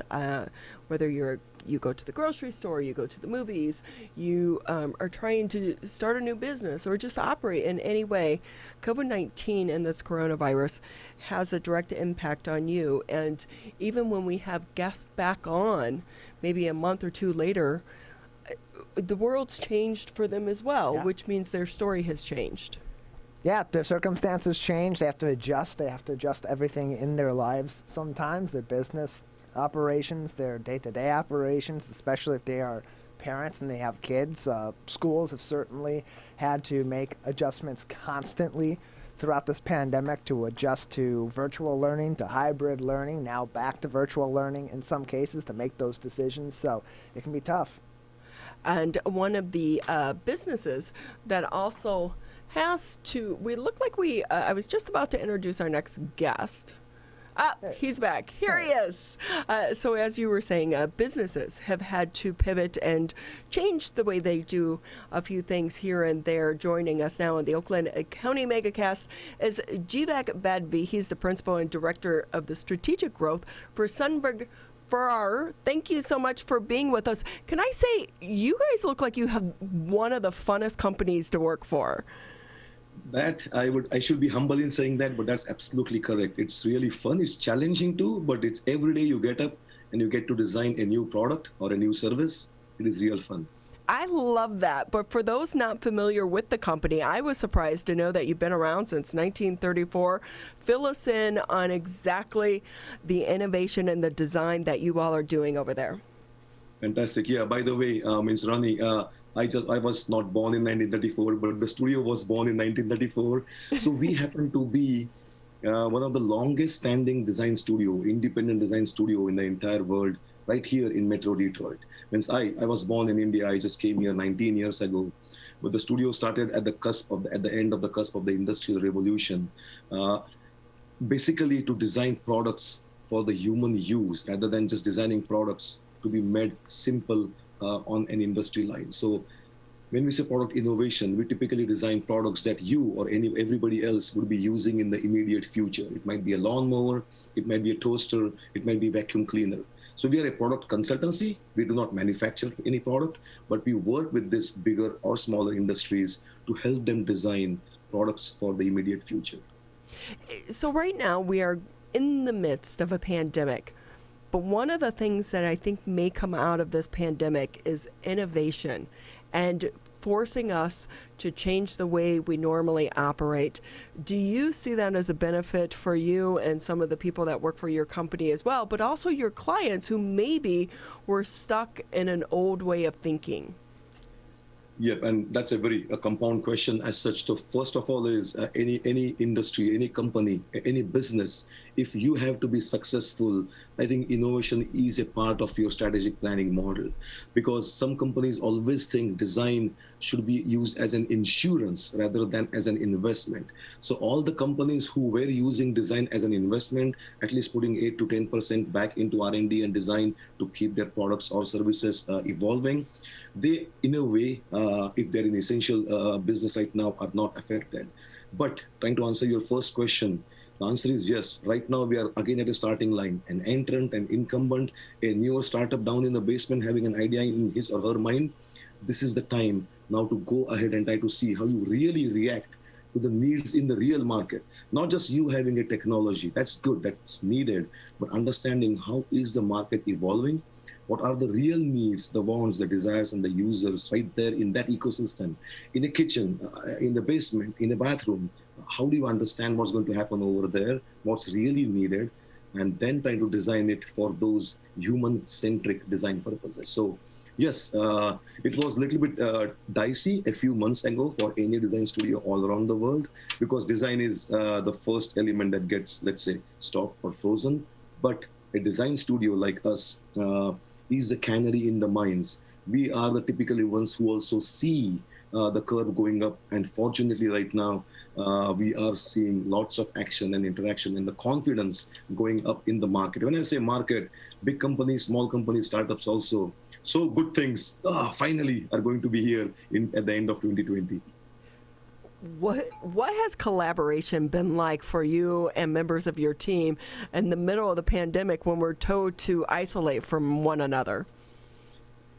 whether you go to the grocery store, you go to the movies, you are trying to start a new business or just operate in any way. COVID-19 and this coronavirus has a direct impact on you. And even when we have guests back on, maybe a month or two later, the world's changed for them as well, which means their story has changed. Yeah, their circumstances change. They have to adjust. They have to adjust everything in their lives sometimes, their business operations, their day-to-day operations, especially if they are parents and they have kids. Schools have certainly had to make adjustments constantly throughout this pandemic to adjust to virtual learning, to hybrid learning, now back to virtual learning in some cases, to make those decisions. So it can be tough. And one of the businesses that also we look like I was just about to introduce our next guest. He's back. Here he is. So as you were saying, businesses have had to pivot and change the way they do a few things here and there. Joining us now in the Oakland County Megacast is Civic. He's the principal and director of the strategic growth for Sunberg. Thank you so much for being with us. Can I say, you guys look like you have one of the funnest companies to work for. That I should be humble in saying that, but that's absolutely correct. It's really fun. It's challenging too, but it's every day you get up and you get to design a new product or a new service. It is real fun. I love that. But for those not familiar with the company, I was surprised to know that you've been around since 1934. Fill us in on exactly the innovation and the design that you all are doing over there. Fantastic. Yeah, by the way, Ms. Rani, I was not born in 1934, but the studio was born in 1934. So we happen to be one of the longest standing independent design studio in the entire world, right here in Metro Detroit. Means I was born in India. I just came here 19 years ago. But the studio started at the end of the cusp of the Industrial Revolution, basically to design products for the human use rather than just designing products to be made simple on an industry line. So when we say product innovation, we typically design products that you or everybody else would be using in the immediate future. It might be a lawnmower, it might be a toaster, it might be a vacuum cleaner. So we are a product consultancy. We do not manufacture any product, but we work with these bigger or smaller industries to help them design products for the immediate future. So right now we are in the midst of a pandemic. But one of the things that I think may come out of this pandemic is innovation and forcing us to change the way we normally operate. Do you see that as a benefit for you and some of the people that work for your company as well, but also your clients who maybe were stuck in an old way of thinking? Yep, and that's a very compound question as such. So first of all is any industry, any company, any business, if you have to be successful, I think innovation is a part of your strategic planning model, because some companies always think design should be used as an insurance rather than as an investment. So all the companies who were using design as an investment, at least putting 8 to 10% back into R&D and design to keep their products or services evolving, they, in a way, if they're in essential business right now, are not affected. But trying to answer your first question, the answer is yes. Right now, we are again at a starting line. An entrant, an incumbent, a newer startup down in the basement having an idea in his or her mind. This is the time now to go ahead and try to see how you really react to the needs in the real market. Not just you having a technology. That's good, that's needed. But understanding how is the market evolving? What are the real needs, the wants, the desires, and the users right there in that ecosystem, in a kitchen, in the basement, in a bathroom? How do you understand what's going to happen over there, what's really needed, and then try to design it for those human-centric design purposes? So yes, it was a little bit dicey a few months ago for any design studio all around the world, because design is the first element that gets, let's say, stopped or frozen. But a design studio like us is a canary in the mines we are the typically ones who also see the curve going up. And fortunately, right now, we are seeing lots of action and interaction and the confidence going up in the market. When I say market, big companies, small companies, startups also. So good things finally are going to be here at the end of 2020. What has collaboration been like for you and members of your team in the middle of the pandemic when we're told to isolate from one another?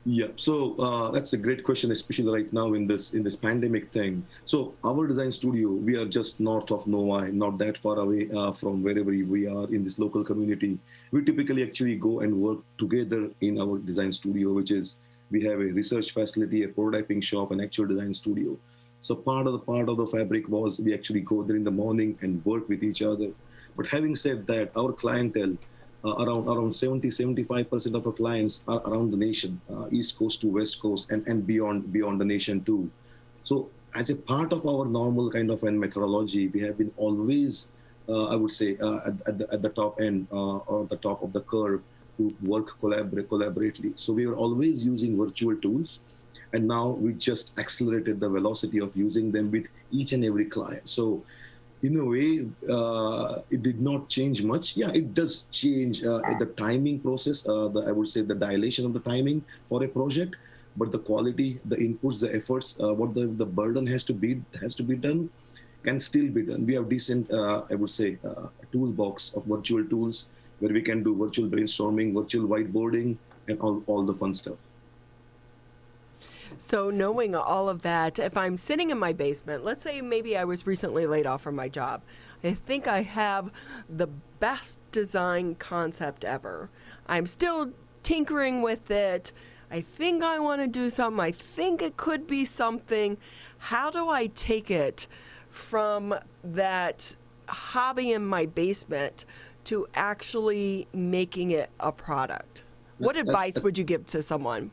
Yeah, so that's a great question, especially right now in this pandemic thing. So our design studio, we are just north of Novi, not that far away from wherever we are in this local community. We typically actually go and work together in our design studio, which is we have a research facility, a prototyping shop, an actual design studio. So part of the fabric was we actually go there in the morning and work with each other. But having said that, our clientele, around 70-75% of our clients are around the nation, East Coast to West Coast and beyond the nation too. So as a part of our normal kind of methodology, we have been always, I would say, at the top end or the top of the curve to work collaboratively. So we are always using virtual tools. And now we just accelerated the velocity of using them with each and every client. So in a way, it did not change much. Yeah, it does change the timing process, I would say the dilation of the timing for a project, but the quality, the inputs, the efforts, what the burden has to be done can still be done. We have decent, I would say, toolbox of virtual tools where we can do virtual brainstorming, virtual whiteboarding, and all the fun stuff. So knowing all of that, if I'm sitting in my basement, let's say maybe I was recently laid off from my job, I think I have the best design concept ever. I'm still tinkering with it. I think I want to do something. I think it could be something. How do I take it from that hobby in my basement to actually making it a product? What advice would you give to someone?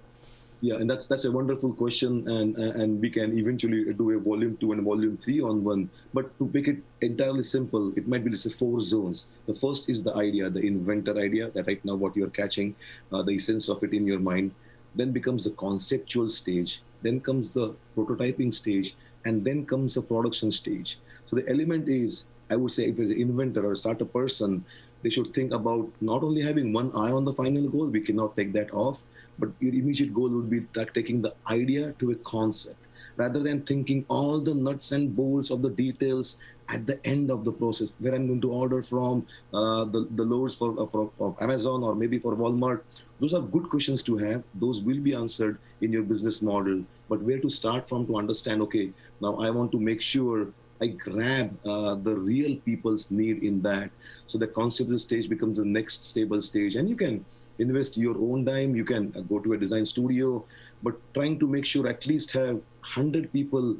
Yeah, and that's a wonderful question, and we can eventually do a volume 2 and volume 3 on one. But to make it entirely simple, it might be just 4 zones. The first is the idea, the inventor idea, that right now what you're catching, the essence of it in your mind. Then becomes the conceptual stage. Then comes the prototyping stage, and then comes the production stage. So the element is, I would say, if it's an inventor or a startup person, they should think about not only having one eye on the final goal, we cannot take that off, but your immediate goal would be taking the idea to a concept, rather than thinking all the nuts and bolts of the details at the end of the process, where I'm going to order from the loads from Amazon or maybe for Walmart. Those are good questions to have. Those will be answered in your business model. But where to start from to understand, okay, now I want to make sure I grab the real people's need in that. So the conceptual stage becomes the next stable stage. And you can invest your own dime. You can go to a design studio, but trying to make sure at least have 100 people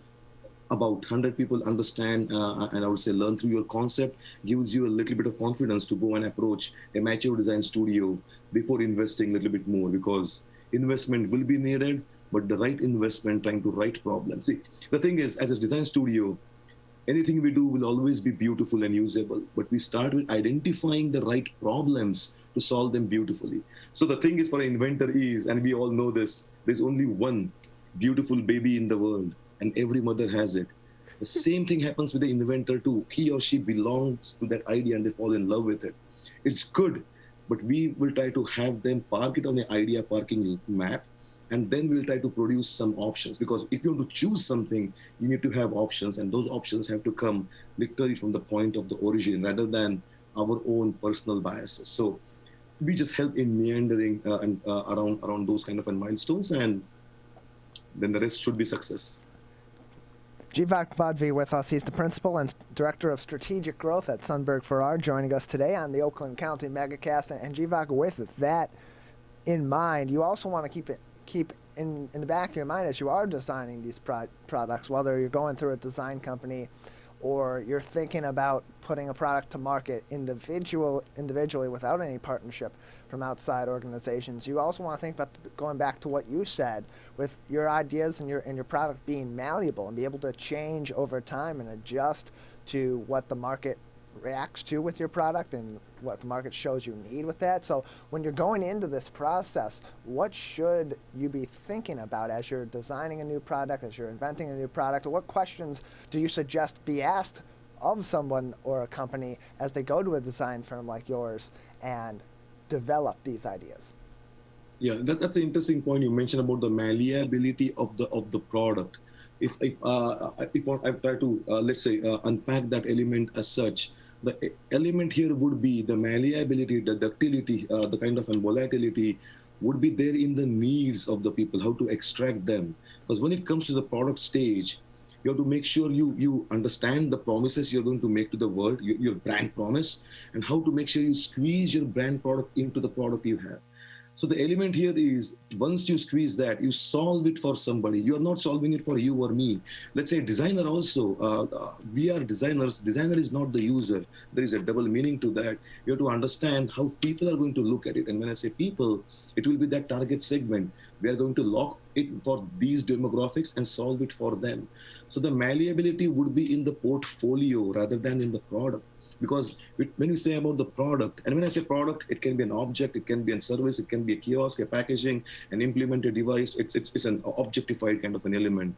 understand and I would say learn through your concept gives you a little bit of confidence to go and approach a mature design studio before investing a little bit more, because investment will be needed, but the right investment trying to right problems. See, the thing is, as a design studio, anything we do will always be beautiful and usable, but we start with identifying the right problems to solve them beautifully. So the thing is for an inventor is, and we all know this, there's only one beautiful baby in the world, and every mother has it. The same thing happens with the inventor too. He or she belongs to that idea and they fall in love with it. It's good, but we will try to have them park it on the idea parking map, and then we'll try to produce some options, because if you want to choose something, you need to have options, and those options have to come literally from the point of the origin rather than our own personal biases. So we just help in meandering around those kind of milestones, and then the rest should be success. Jivak Badvi with us. He's the Principal and Director of Strategic Growth at Sundberg Farrar, joining us today on the Oakland County Megacast. And Jivak, with that in mind, you also want to keep in the back of your mind as you are designing these products, whether you're going through a design company or you're thinking about putting a product to market individually without any partnership from outside organizations. You also want to think about going back to what you said with your ideas and your product being malleable and be able to change over time and adjust to what the market reacts to with your product and what the market shows you need with that. So when you're going into this process, what should you be thinking about as you're designing a new product, as you're inventing a new product? What questions do you suggest be asked of someone or a company as they go to a design firm like yours and develop these ideas? Yeah, that's an interesting point you mentioned about the malleability of the product. If I try to let's say unpack that element as such, the element here would be the malleability, the ductility, the kind of volatility would be there in the needs of the people, how to extract them. Because when it comes to the product stage, you have to make sure you understand the promises you're going to make to the world, your brand promise, and how to make sure you squeeze your brand product into the product you have. So the element here is, once you squeeze that, you solve it for somebody. You are not solving it for you or me. Let's say designer also, we are designers. Designer is not the user. There is a double meaning to that. You have to understand how people are going to look at it. And when I say people, it will be that target segment. We are going to lock it for these demographics and solve it for them. So the malleability would be in the portfolio rather than in the product. Because when you say about the product, and when I say product, it can be an object, it can be a service, it can be a kiosk, a packaging, an implemented device. It's an objectified kind of an element.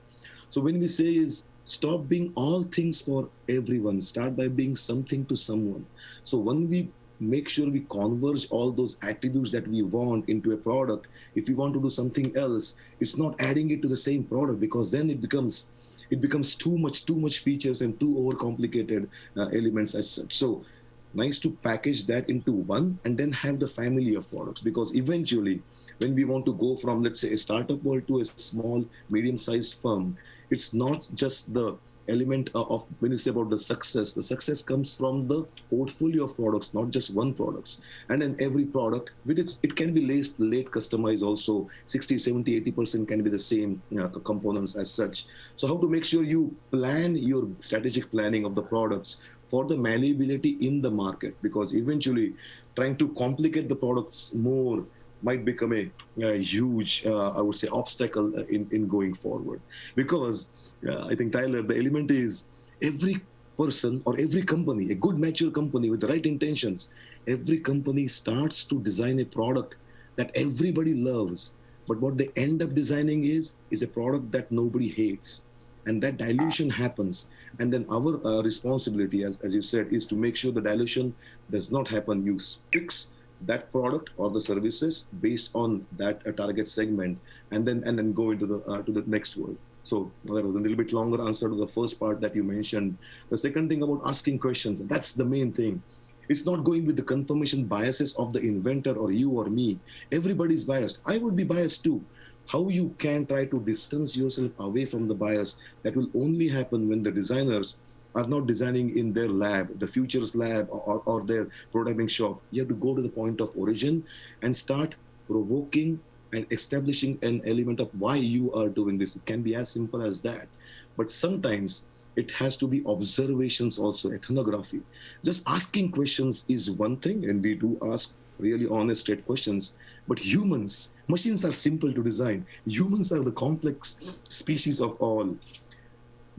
So when we say is stop being all things for everyone, start by being something to someone. So when we make sure we converge all those attributes that we want into a product, if we want to do something else, it's not adding it to the same product, because then it becomes too much features and too overcomplicated elements as such. So nice to package that into one and then have the family of products, because eventually when we want to go from, let's say, a startup world to a small, medium-sized firm, it's not just the element of when you say about the success comes from the portfolio of products, not just one products. And then every product with it can be late customized also. 60, 70, 80% can be the same components as such. So how to make sure you plan your strategic planning of the products for the malleability in the market, because eventually trying to complicate the products more might become a huge, I would say, obstacle in going forward. Because I think, Tyler, the element is every person or every company, a good mature company with the right intentions, every company starts to design a product that everybody loves. But what they end up designing is a product that nobody hates. And that dilution happens. And then our responsibility, as you said, is to make sure the dilution does not happen. You fix that product or the services based on that target segment, and then go into the to the next world. So that was a little bit longer answer to the first part that you mentioned. The second thing about asking questions, that's the main thing. It's not going with the confirmation biases of the inventor or you or me. Everybody's biased. I would be biased too. How you can try to distance yourself away from the bias, that will only happen when the designers are not designing in their lab, the futures lab or their prototyping shop. You have to go to the point of origin and start provoking and establishing an element of why you are doing this. It can be as simple as that. But sometimes it has to be observations also, ethnography. Just asking questions is one thing, and we do ask really honest, straight questions. But humans, machines are simple to design. Humans are the complex species of all.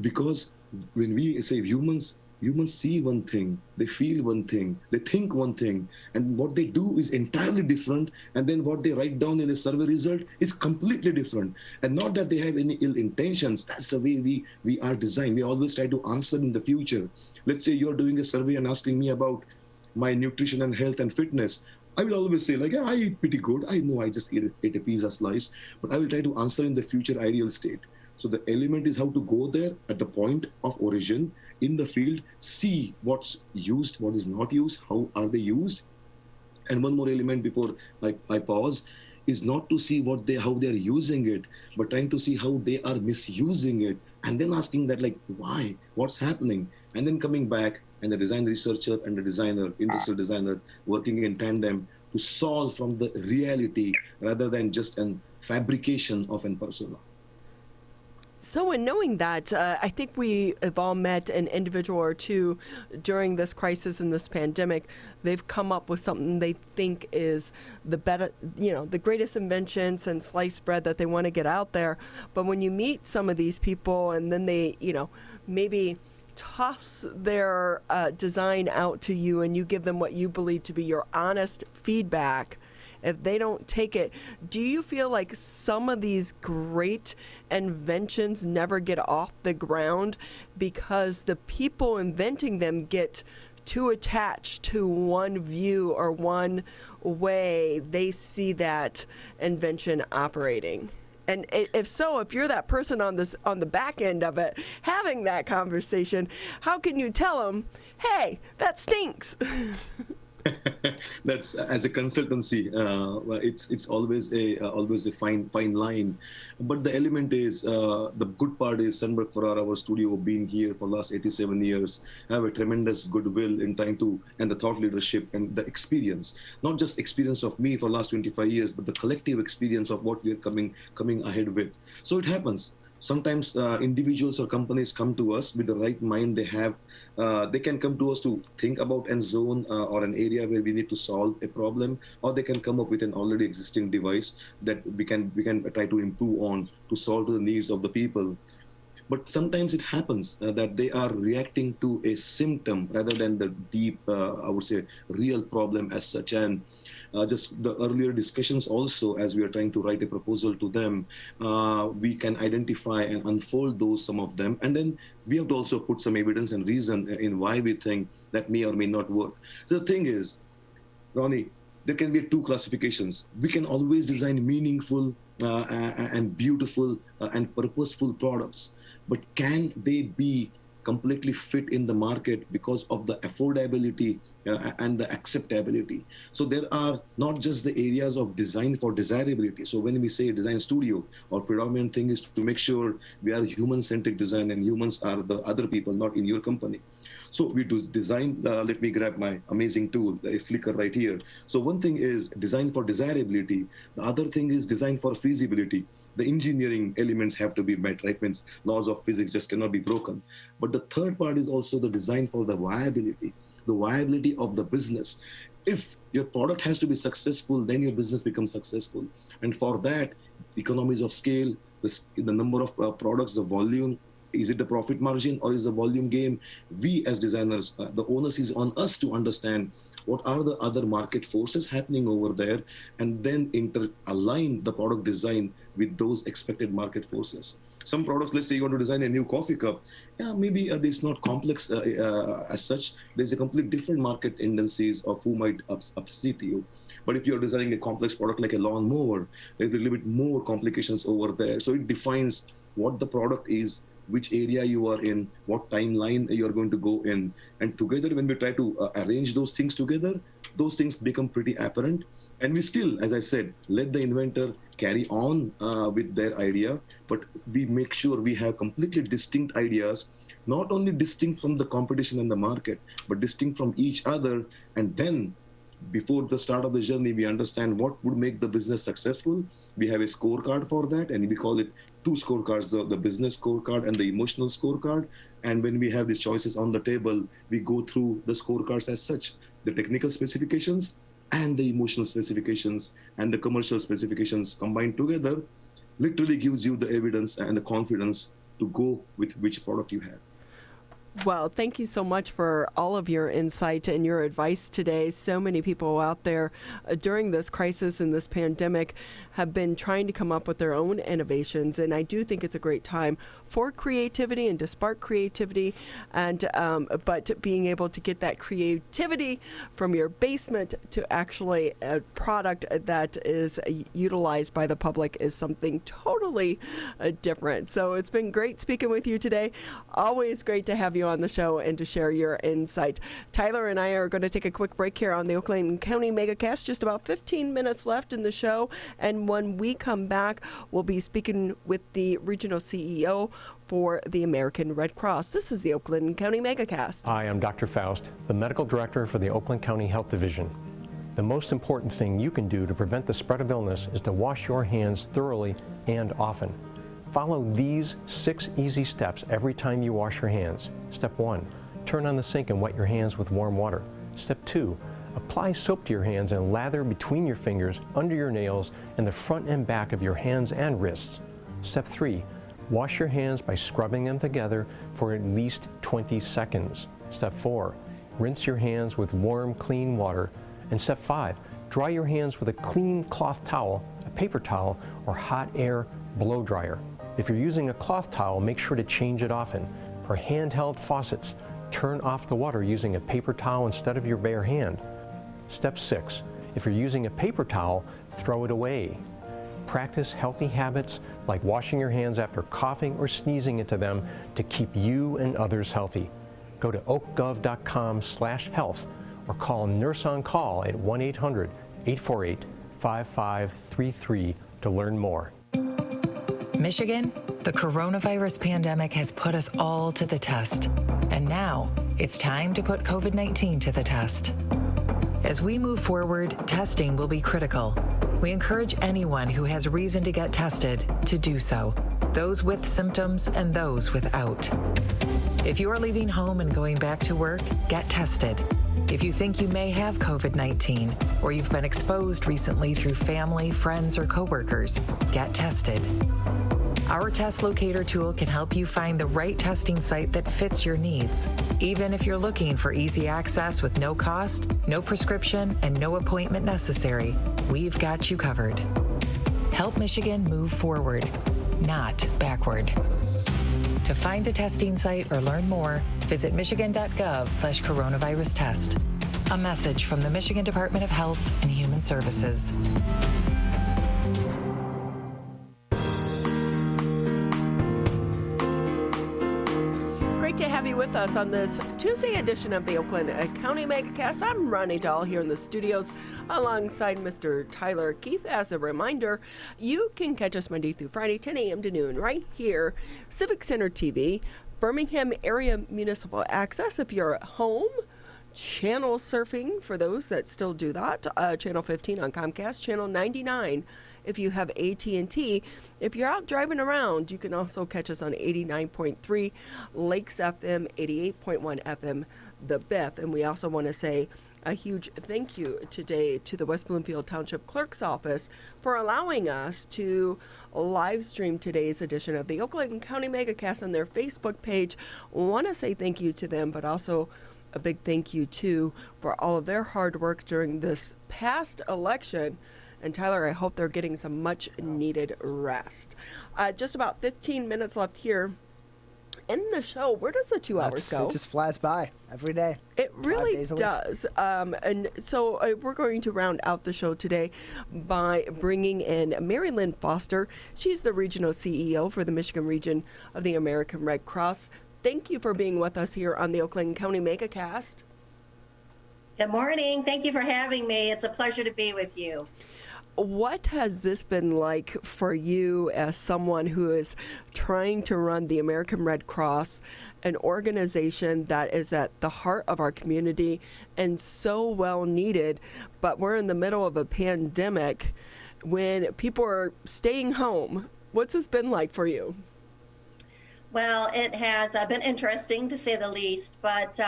Because when we say humans see one thing, they feel one thing, they think one thing, and what they do is entirely different, and then what they write down in a survey result is completely different. And not that they have any ill intentions, that's the way we are designed. We always try to answer in the future. Let's say you're doing a survey and asking me about my nutrition and health and fitness. I will always say, like, yeah, I eat pretty good. I know I just ate a pizza slice, but I will try to answer in the future ideal state. So the element is how to go there at the point of origin in the field, see what's used, what is not used, how are they used. And one more element before I pause is not to see how they're using it, but trying to see how they are misusing it. And then asking that, like, why, what's happening? And then coming back, and the design researcher and the designer, industrial designer, working in tandem to solve from the reality rather than just an fabrication of an persona. So in knowing that, I think we have all met an individual or two during this crisis and this pandemic. They've come up with something they think is the better, the greatest invention since sliced bread that they want to get out there. But when you meet some of these people and then they, maybe toss their design out to you and you give them what you believe to be your honest feedback, if they don't take it, do you feel like some of these great inventions never get off the ground because the people inventing them get too attached to one view or one way they see that invention operating? And if so, if you're that person on the back end of it, having that conversation, how can you tell them, hey, that stinks? That's as a consultancy, it's always a fine line. But the element is the good part is Sunberg for our studio being here for the last 87 years. I have a tremendous goodwill in trying to, and the thought leadership and the experience, not just experience of me for the last 25 years, but the collective experience of what we're coming ahead with. So it happens. Sometimes individuals or companies come to us with the right mind they have. They can come to us to think about a zone or an area where we need to solve a problem, or they can come up with an already existing device that we can try to improve on to solve the needs of the people. But sometimes it happens that they are reacting to a symptom rather than the deep, I would say, real problem as such. And just the earlier discussions also, as we are trying to write a proposal to them, we can identify and unfold some of them. And then we have to also put some evidence and reason in why we think that may or may not work. So the thing is, Ronnie, there can be two classifications. We can always design meaningful and beautiful and purposeful products. But can they be completely fit in the market because of the affordability and the acceptability? So there are not just the areas of design for desirability. So when we say design studio, our predominant thing is to make sure we are human-centric design and humans are the other people, not in your company. So we do design, let me grab my amazing tool, a flicker right here. So one thing is design for desirability. The other thing is design for feasibility. The engineering elements have to be met, right? Means laws of physics just cannot be broken. But the third part is also the design for the viability of the business. If your product has to be successful, then your business becomes successful. And for that, economies of scale, the number of products, the volume, is it the profit margin or is the volume game? We as designers, the onus is on us to understand what are the other market forces happening over there, and then align the product design with those expected market forces. Some products, let's say you want to design a new coffee cup, maybe it's not complex as such. There's a complete different market tendencies of who might upset you. But if you're designing a complex product like a lawnmower, there's a little bit more complications over there. So it defines what the product is, which area you are in, what timeline you're going to go in. And together, when we try to arrange those things together, those things become pretty apparent. And we still, as I said, let the inventor carry on with their idea, but we make sure we have completely distinct ideas, not only distinct from the competition in the market, but distinct from each other. And then before the start of the journey, we understand what would make the business successful. We have a scorecard for that, and we call it two scorecards, the business scorecard and the emotional scorecard. And when we have these choices on the table, we go through the scorecards as such, the technical specifications and the emotional specifications and the commercial specifications combined together literally gives you the evidence and the confidence to go with which product you have. Well, thank you so much for all of your insight and your advice today. So many people out there during this crisis and this pandemic have been trying to come up with their own innovations. And I do think it's a great time for creativity and to spark creativity. And but being able to get that creativity from your basement to actually a product that is utilized by the public is something totally different. So it's been great speaking with you today. Always great to have you on the show and to share your insight. Tyler and I are going to take a quick break here on the Oakland County Megacast. Just about 15 minutes left in the show. And when we come back, we'll be speaking with the regional CEO for the American Red Cross. This is the Oakland County Megacast. Hi, I'm Dr. Faust, the medical director for the Oakland County Health Division. The most important thing you can do to prevent the spread of illness is to wash your hands thoroughly and often. Follow these 6 easy steps every time you wash your hands. Step 1, turn on the sink and wet your hands with warm water. Step 2, apply soap to your hands and lather between your fingers, under your nails, and the front and back of your hands and wrists. Step 3, Wash your hands by scrubbing them together for at least 20 seconds. Step 4, rinse your hands with warm, clean water. And step 5, dry your hands with a clean cloth towel, a paper towel, or hot air blow dryer. If you're using a cloth towel, make sure to change it often. For handheld faucets, turn off the water using a paper towel instead of your bare hand. Step 6, if you're using a paper towel, throw it away. Practice healthy habits like washing your hands after coughing or sneezing into them to keep you and others healthy. Go to oakgov.com/health or call Nurse on Call at 1-800-848-5533 to learn more. Michigan, the coronavirus pandemic has put us all to the test. And now it's time to put COVID-19 to the test. As we move forward, testing will be critical. We encourage anyone who has reason to get tested to do so, those with symptoms and those without. If you are leaving home and going back to work, get tested. If you think you may have COVID-19 or you've been exposed recently through family, friends, or coworkers, get tested. Our test locator tool can help you find the right testing site that fits your needs. Even if you're looking for easy access with no cost, no prescription, and no appointment necessary, we've got you covered. Help Michigan move forward, not backward. To find a testing site or learn more, visit michigan.gov/coronavirus test. A message from the Michigan Department of Health and Human Services. Great to have you with us on this Tuesday edition of the Oakland County Megacast. I'm Ronnie Dahl here in the studios alongside Mr. Tyler Keith. As a reminder, you can catch us Monday through Friday, 10 a.m. to noon, right here, Civic Center TV, Birmingham Area Municipal Access. If you're at home, channel surfing for those that still do that, channel 15 on Comcast, channel 99 if you have AT&T. If you're out driving around, you can also catch us on 89.3 Lakes FM, 88.1 FM, The Biff. And we also want to say a huge thank you today to the West Bloomfield Township Clerk's Office for allowing us to live stream today's edition of the Oakland County Megacast on their Facebook page. Want to say thank you to them, but also a big thank you too for all of their hard work during this past election. And Tyler, I hope they're getting some much needed rest. Just about 15 minutes left here in the show. Where does the 2 hours go? It just flies by every day. It really does. And so we're going to round out the show today by bringing in Mary Lynn Foster. She's the regional CEO for the Michigan region of the American Red Cross. Thank you for being with us here on the Oakland County Megacast. Good morning. Thank you for having me. It's a pleasure to be with you. What has this been like for you as someone who is trying to run the American Red Cross, an organization that is at the heart of our community and so well needed, but we're in the middle of a pandemic when people are staying home? What's this been like for you? Well, it has been interesting to say the least, but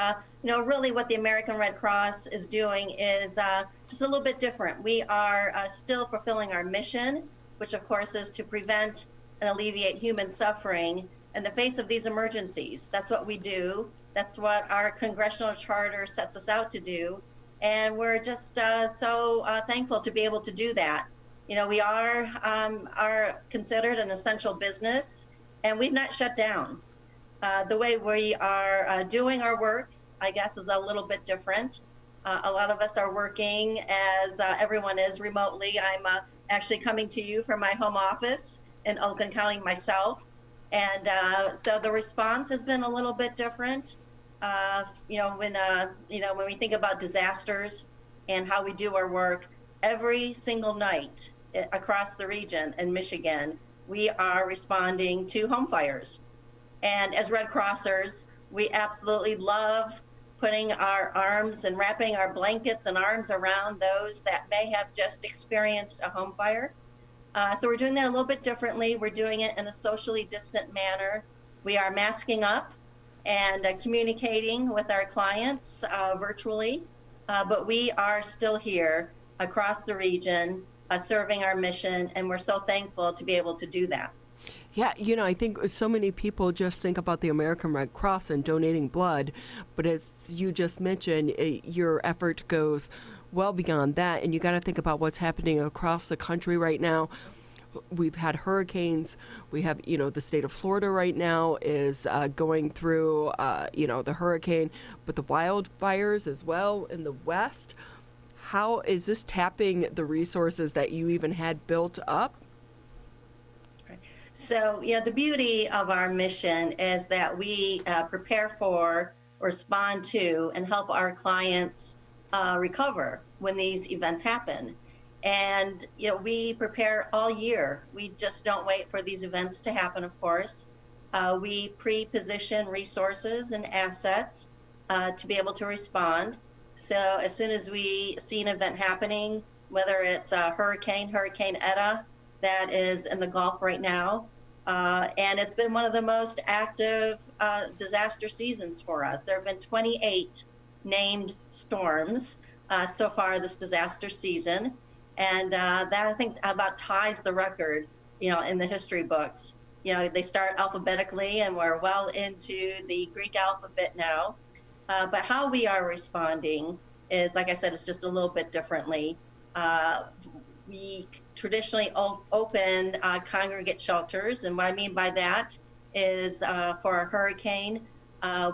really what the American Red Cross is doing is just a little bit different. We are still fulfilling our mission, which of course is to prevent and alleviate human suffering in the face of these emergencies. That's what we do. That's what our congressional charter sets us out to do. And we're just so thankful to be able to do that. We are considered an essential business, and we've not shut down. The way we are doing our work, I guess, is a little bit different. A lot of us are working, as everyone is, remotely. I'm actually coming to you from my home office in Oakland County myself. And so the response has been a little bit different. When we think about disasters and how we do our work, every single night across the region in Michigan, we are responding to home fires. And as Red Crossers, we absolutely love putting our arms and wrapping our blankets and arms around those that may have just experienced a home fire. So we're doing that a little bit differently. We're doing it in a socially distant manner. We are masking up and communicating with our clients virtually, but we are still here across the region serving our mission, and we're so thankful to be able to do that. Yeah, I think so many people just think about the American Red Cross and donating blood, but as you just mentioned, your effort goes well beyond that, and you got to think about what's happening across the country right now. We've had hurricanes. We have, the state of Florida right now is going through, the hurricane, but the wildfires as well in the West. How is this tapping the resources that you even had built up? So, the beauty of our mission is that we prepare for, respond to, and help our clients recover when these events happen. And, we prepare all year. We just don't wait for these events to happen, of course. We pre-position resources and assets to be able to respond. So as soon as we see an event happening, whether it's a Hurricane Eta, that is in the Gulf right now, and it's been one of the most active disaster seasons for us. There have been 28 named storms so far this disaster season, and that I think about ties the record, in the history books. They start alphabetically, and we're well into the Greek alphabet now. But how we are responding is, like I said, it's just a little bit differently. We traditionally open congregate shelters, and what I mean by that is for a hurricane,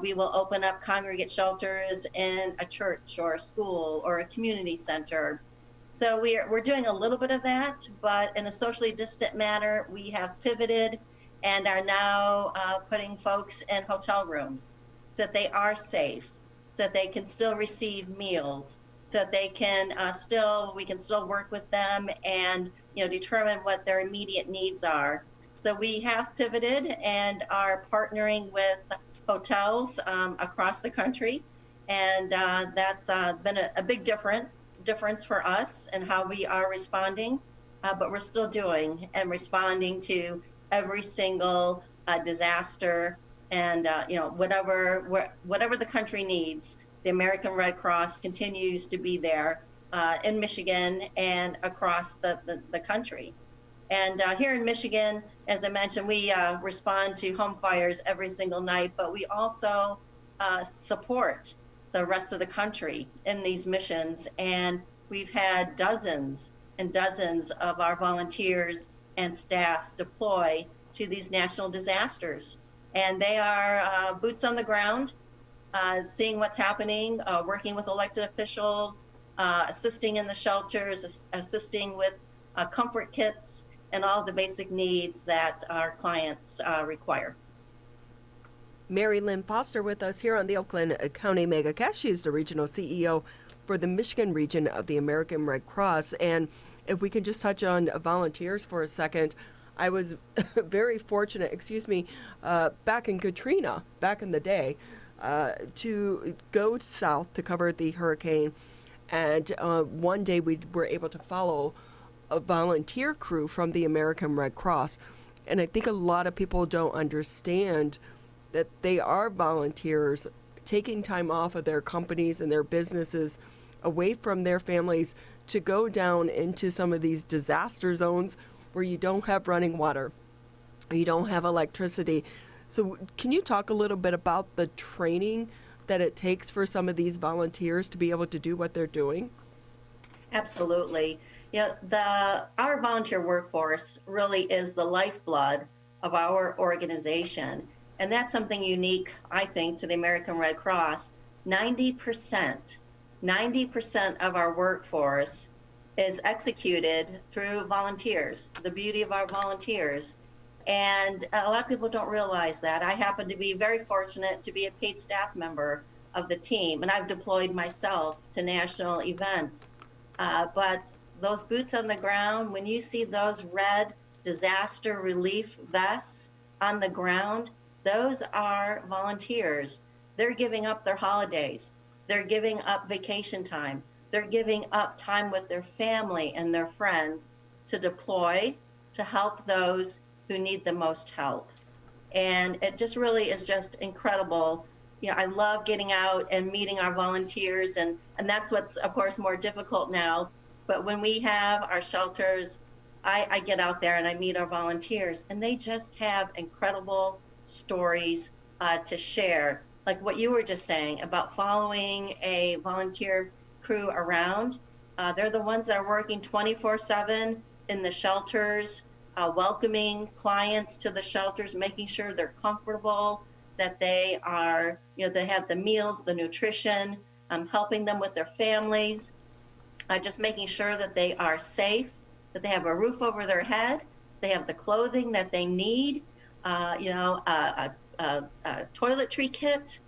we will open up congregate shelters in a church or a school or a community center. So we're doing a little bit of that, but in a socially distant manner, we have pivoted and are now putting folks in hotel rooms so that they are safe, so that they can still receive meals, so that they can we can still work with them and determine what their immediate needs are. So we have pivoted and are partnering with hotels across the country, and that's been a big difference for us and how we are responding. But we're still doing and responding to every single disaster. And whatever the country needs, the American Red Cross continues to be there in Michigan and across the country. And here in Michigan, as I mentioned, we respond to home fires every single night, but we also support the rest of the country in these missions. And we've had dozens and dozens of our volunteers and staff deploy to these national disasters. And they are boots on the ground, seeing what's happening, working with elected officials, assisting in the shelters, assisting with comfort kits, and all the basic needs that our clients require. Mary Lynn Foster with us here on the Oakland County Megacast. She is the regional CEO for the Michigan region of the American Red Cross. And if we can just touch on volunteers for a second, I was very fortunate, back in Katrina, back in the day, to go south to cover the hurricane. And one day we were able to follow a volunteer crew from the American Red Cross. And I think a lot of people don't understand that they are volunteers taking time off of their companies and their businesses away from their families to go down into some of these disaster zones where you don't have running water, you don't have electricity. So can you talk a little bit about the training that it takes for some of these volunteers to be able to do what they're doing? Absolutely. Our volunteer workforce really is the lifeblood of our organization. And that's something unique, I think, to the American Red Cross. 90% of our workforce is executed through volunteers, the beauty of our volunteers. And a lot of people don't realize that. I happen to be very fortunate to be a paid staff member of the team, and I've deployed myself to national events. But those boots on the ground, when you see those red disaster relief vests on the ground, those are volunteers. They're giving up their holidays. They're giving up vacation time. They're giving up time with their family and their friends to deploy, to help those who need the most help. And it just really is just incredible. I love getting out and meeting our volunteers, and that's what's, of course, more difficult now. But when we have our shelters I get out there and I meet our volunteers, and they just have incredible stories to share. Like what you were just saying about following a volunteer crew around. They're the ones that are working 24/7 in the shelters, welcoming clients to the shelters, making sure they're comfortable, that they are, they have the meals, the nutrition, helping them with their families, just making sure that they are safe, that they have a roof over their head, they have the clothing that they need, a toiletry kit,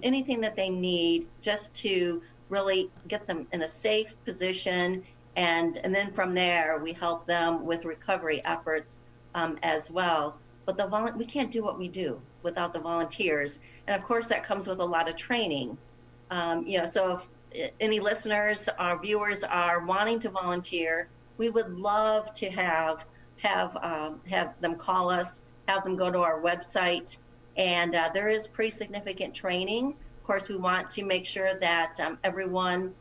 anything that they need just to really get them in a safe position. And then from there, we help them with recovery efforts as well. But we can't do what we do without the volunteers. And of course, that comes with a lot of training. So if any listeners or viewers are wanting to volunteer, we would love to have them call us, have them go to our website. And there is pretty significant training. Of course, we want to make sure that everyone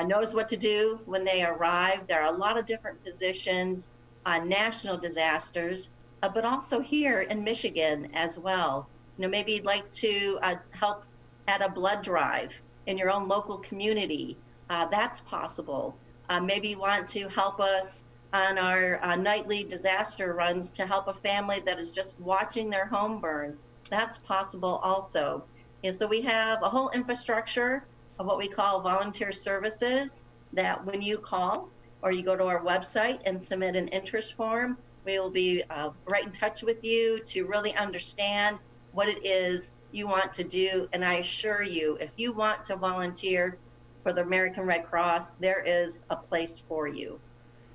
knows what to do when they arrive. There are a lot of different positions on national disasters, but also here in Michigan as well. Maybe you'd like to help at a blood drive in your own local community. That's possible. Maybe you want to help us on our nightly disaster runs to help a family that is just watching their home burn. That's possible also. So we have a whole infrastructure of what we call volunteer services that when you call or you go to our website and submit an interest form, we will be right in touch with you to really understand what it is you want to do. And I assure you, if you want to volunteer for the American Red Cross, there is a place for you.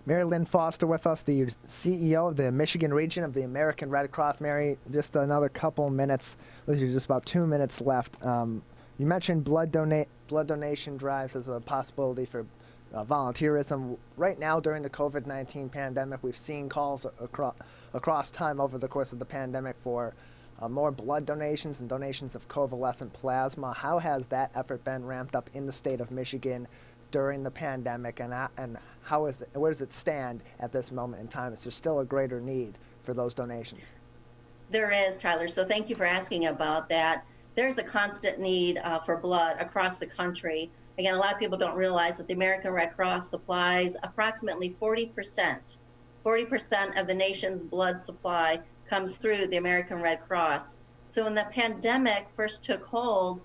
Mary Lynn Foster with us, the CEO of the Michigan region of the American Red Cross. Mary, just another couple minutes, just about 2 minutes left. You mentioned blood donation drives as a possibility for volunteerism. Right now, during the COVID-19 pandemic, we've seen calls across time over the course of the pandemic for more blood donations and donations of convalescent plasma. How has that effort been ramped up in the state of Michigan during the pandemic, and where does it stand at this moment in time? Is there still a greater need for those donations? There is, Tyler. So thank you for asking about that. There's a constant need for blood across the country. Again, a lot of people don't realize that the American Red Cross supplies approximately 40%. 40% of the nation's blood supply comes through the American Red Cross. So when the pandemic first took hold,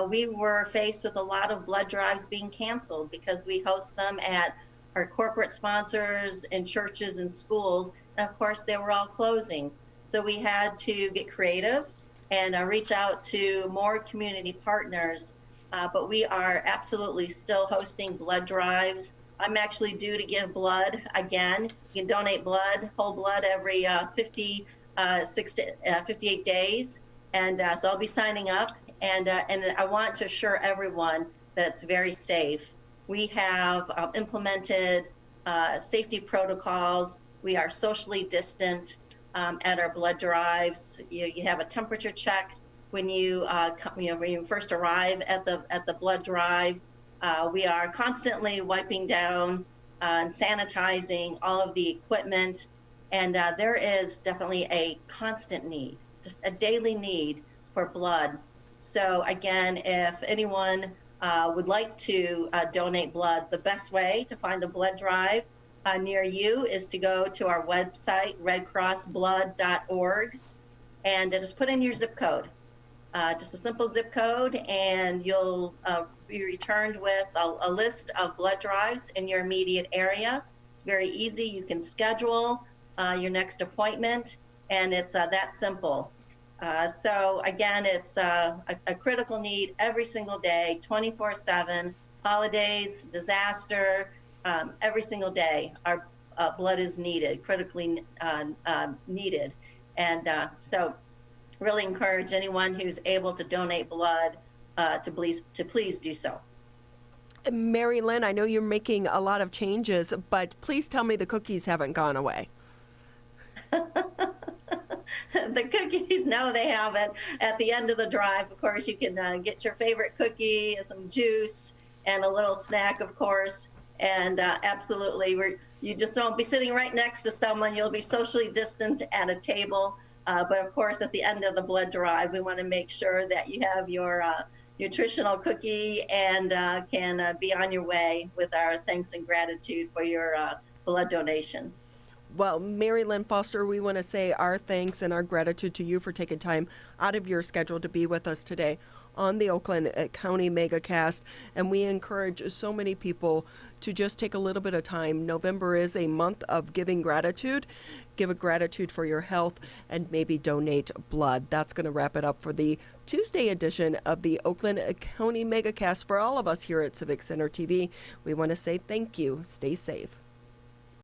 we were faced with a lot of blood drives being canceled because we host them at our corporate sponsors in churches and schools. And of course, they were all closing. So we had to get creative and reach out to more community partners. But we are absolutely still hosting blood drives. I'm actually due to give blood again. You can donate blood, whole blood, every 58 days. And so I'll be signing up. And I want to assure everyone that it's very safe. We have implemented safety protocols. We are socially distant at our blood drives. You have a temperature check when you when you first arrive at the blood drive. We are constantly wiping down and sanitizing all of the equipment, and there is definitely a constant need, just a daily need for blood. So again, if anyone would like to donate blood, the best way to find a blood drive near you is to go to our website, redcrossblood.org, and just put in your zip code. Just a simple zip code, and you'll be returned with a list of blood drives in your immediate area. It's very easy. You can schedule your next appointment, and it's that simple. So again, it's a critical need every single day, 24/7, holidays, disaster, every single day. Our blood is needed, critically needed. And so really encourage anyone who's able to donate blood to please do so. Mary Lynn, I know you're making a lot of changes, but please tell me the cookies haven't gone away. The cookies, no, they haven't. At the end of the drive, of course, you can get your favorite cookie, some juice, and a little snack, of course. And absolutely, you just don't be sitting right next to someone. You'll be socially distant at a table. But of course, at the end of the blood drive, we want to make sure that you have your nutritional cookie and can be on your way with our thanks and gratitude for your blood donation. Well, Mary Lynn Foster, we want to say our thanks and our gratitude to you for taking time out of your schedule to be with us today on the Oakland County Megacast. And we encourage so many people to just take a little bit of time. November is a month of giving gratitude. Give a gratitude for your health and maybe donate blood. That's going to wrap it up for the Tuesday edition of the Oakland County Megacast. For all of us here at Civic Center TV, we want to say thank you. Stay safe.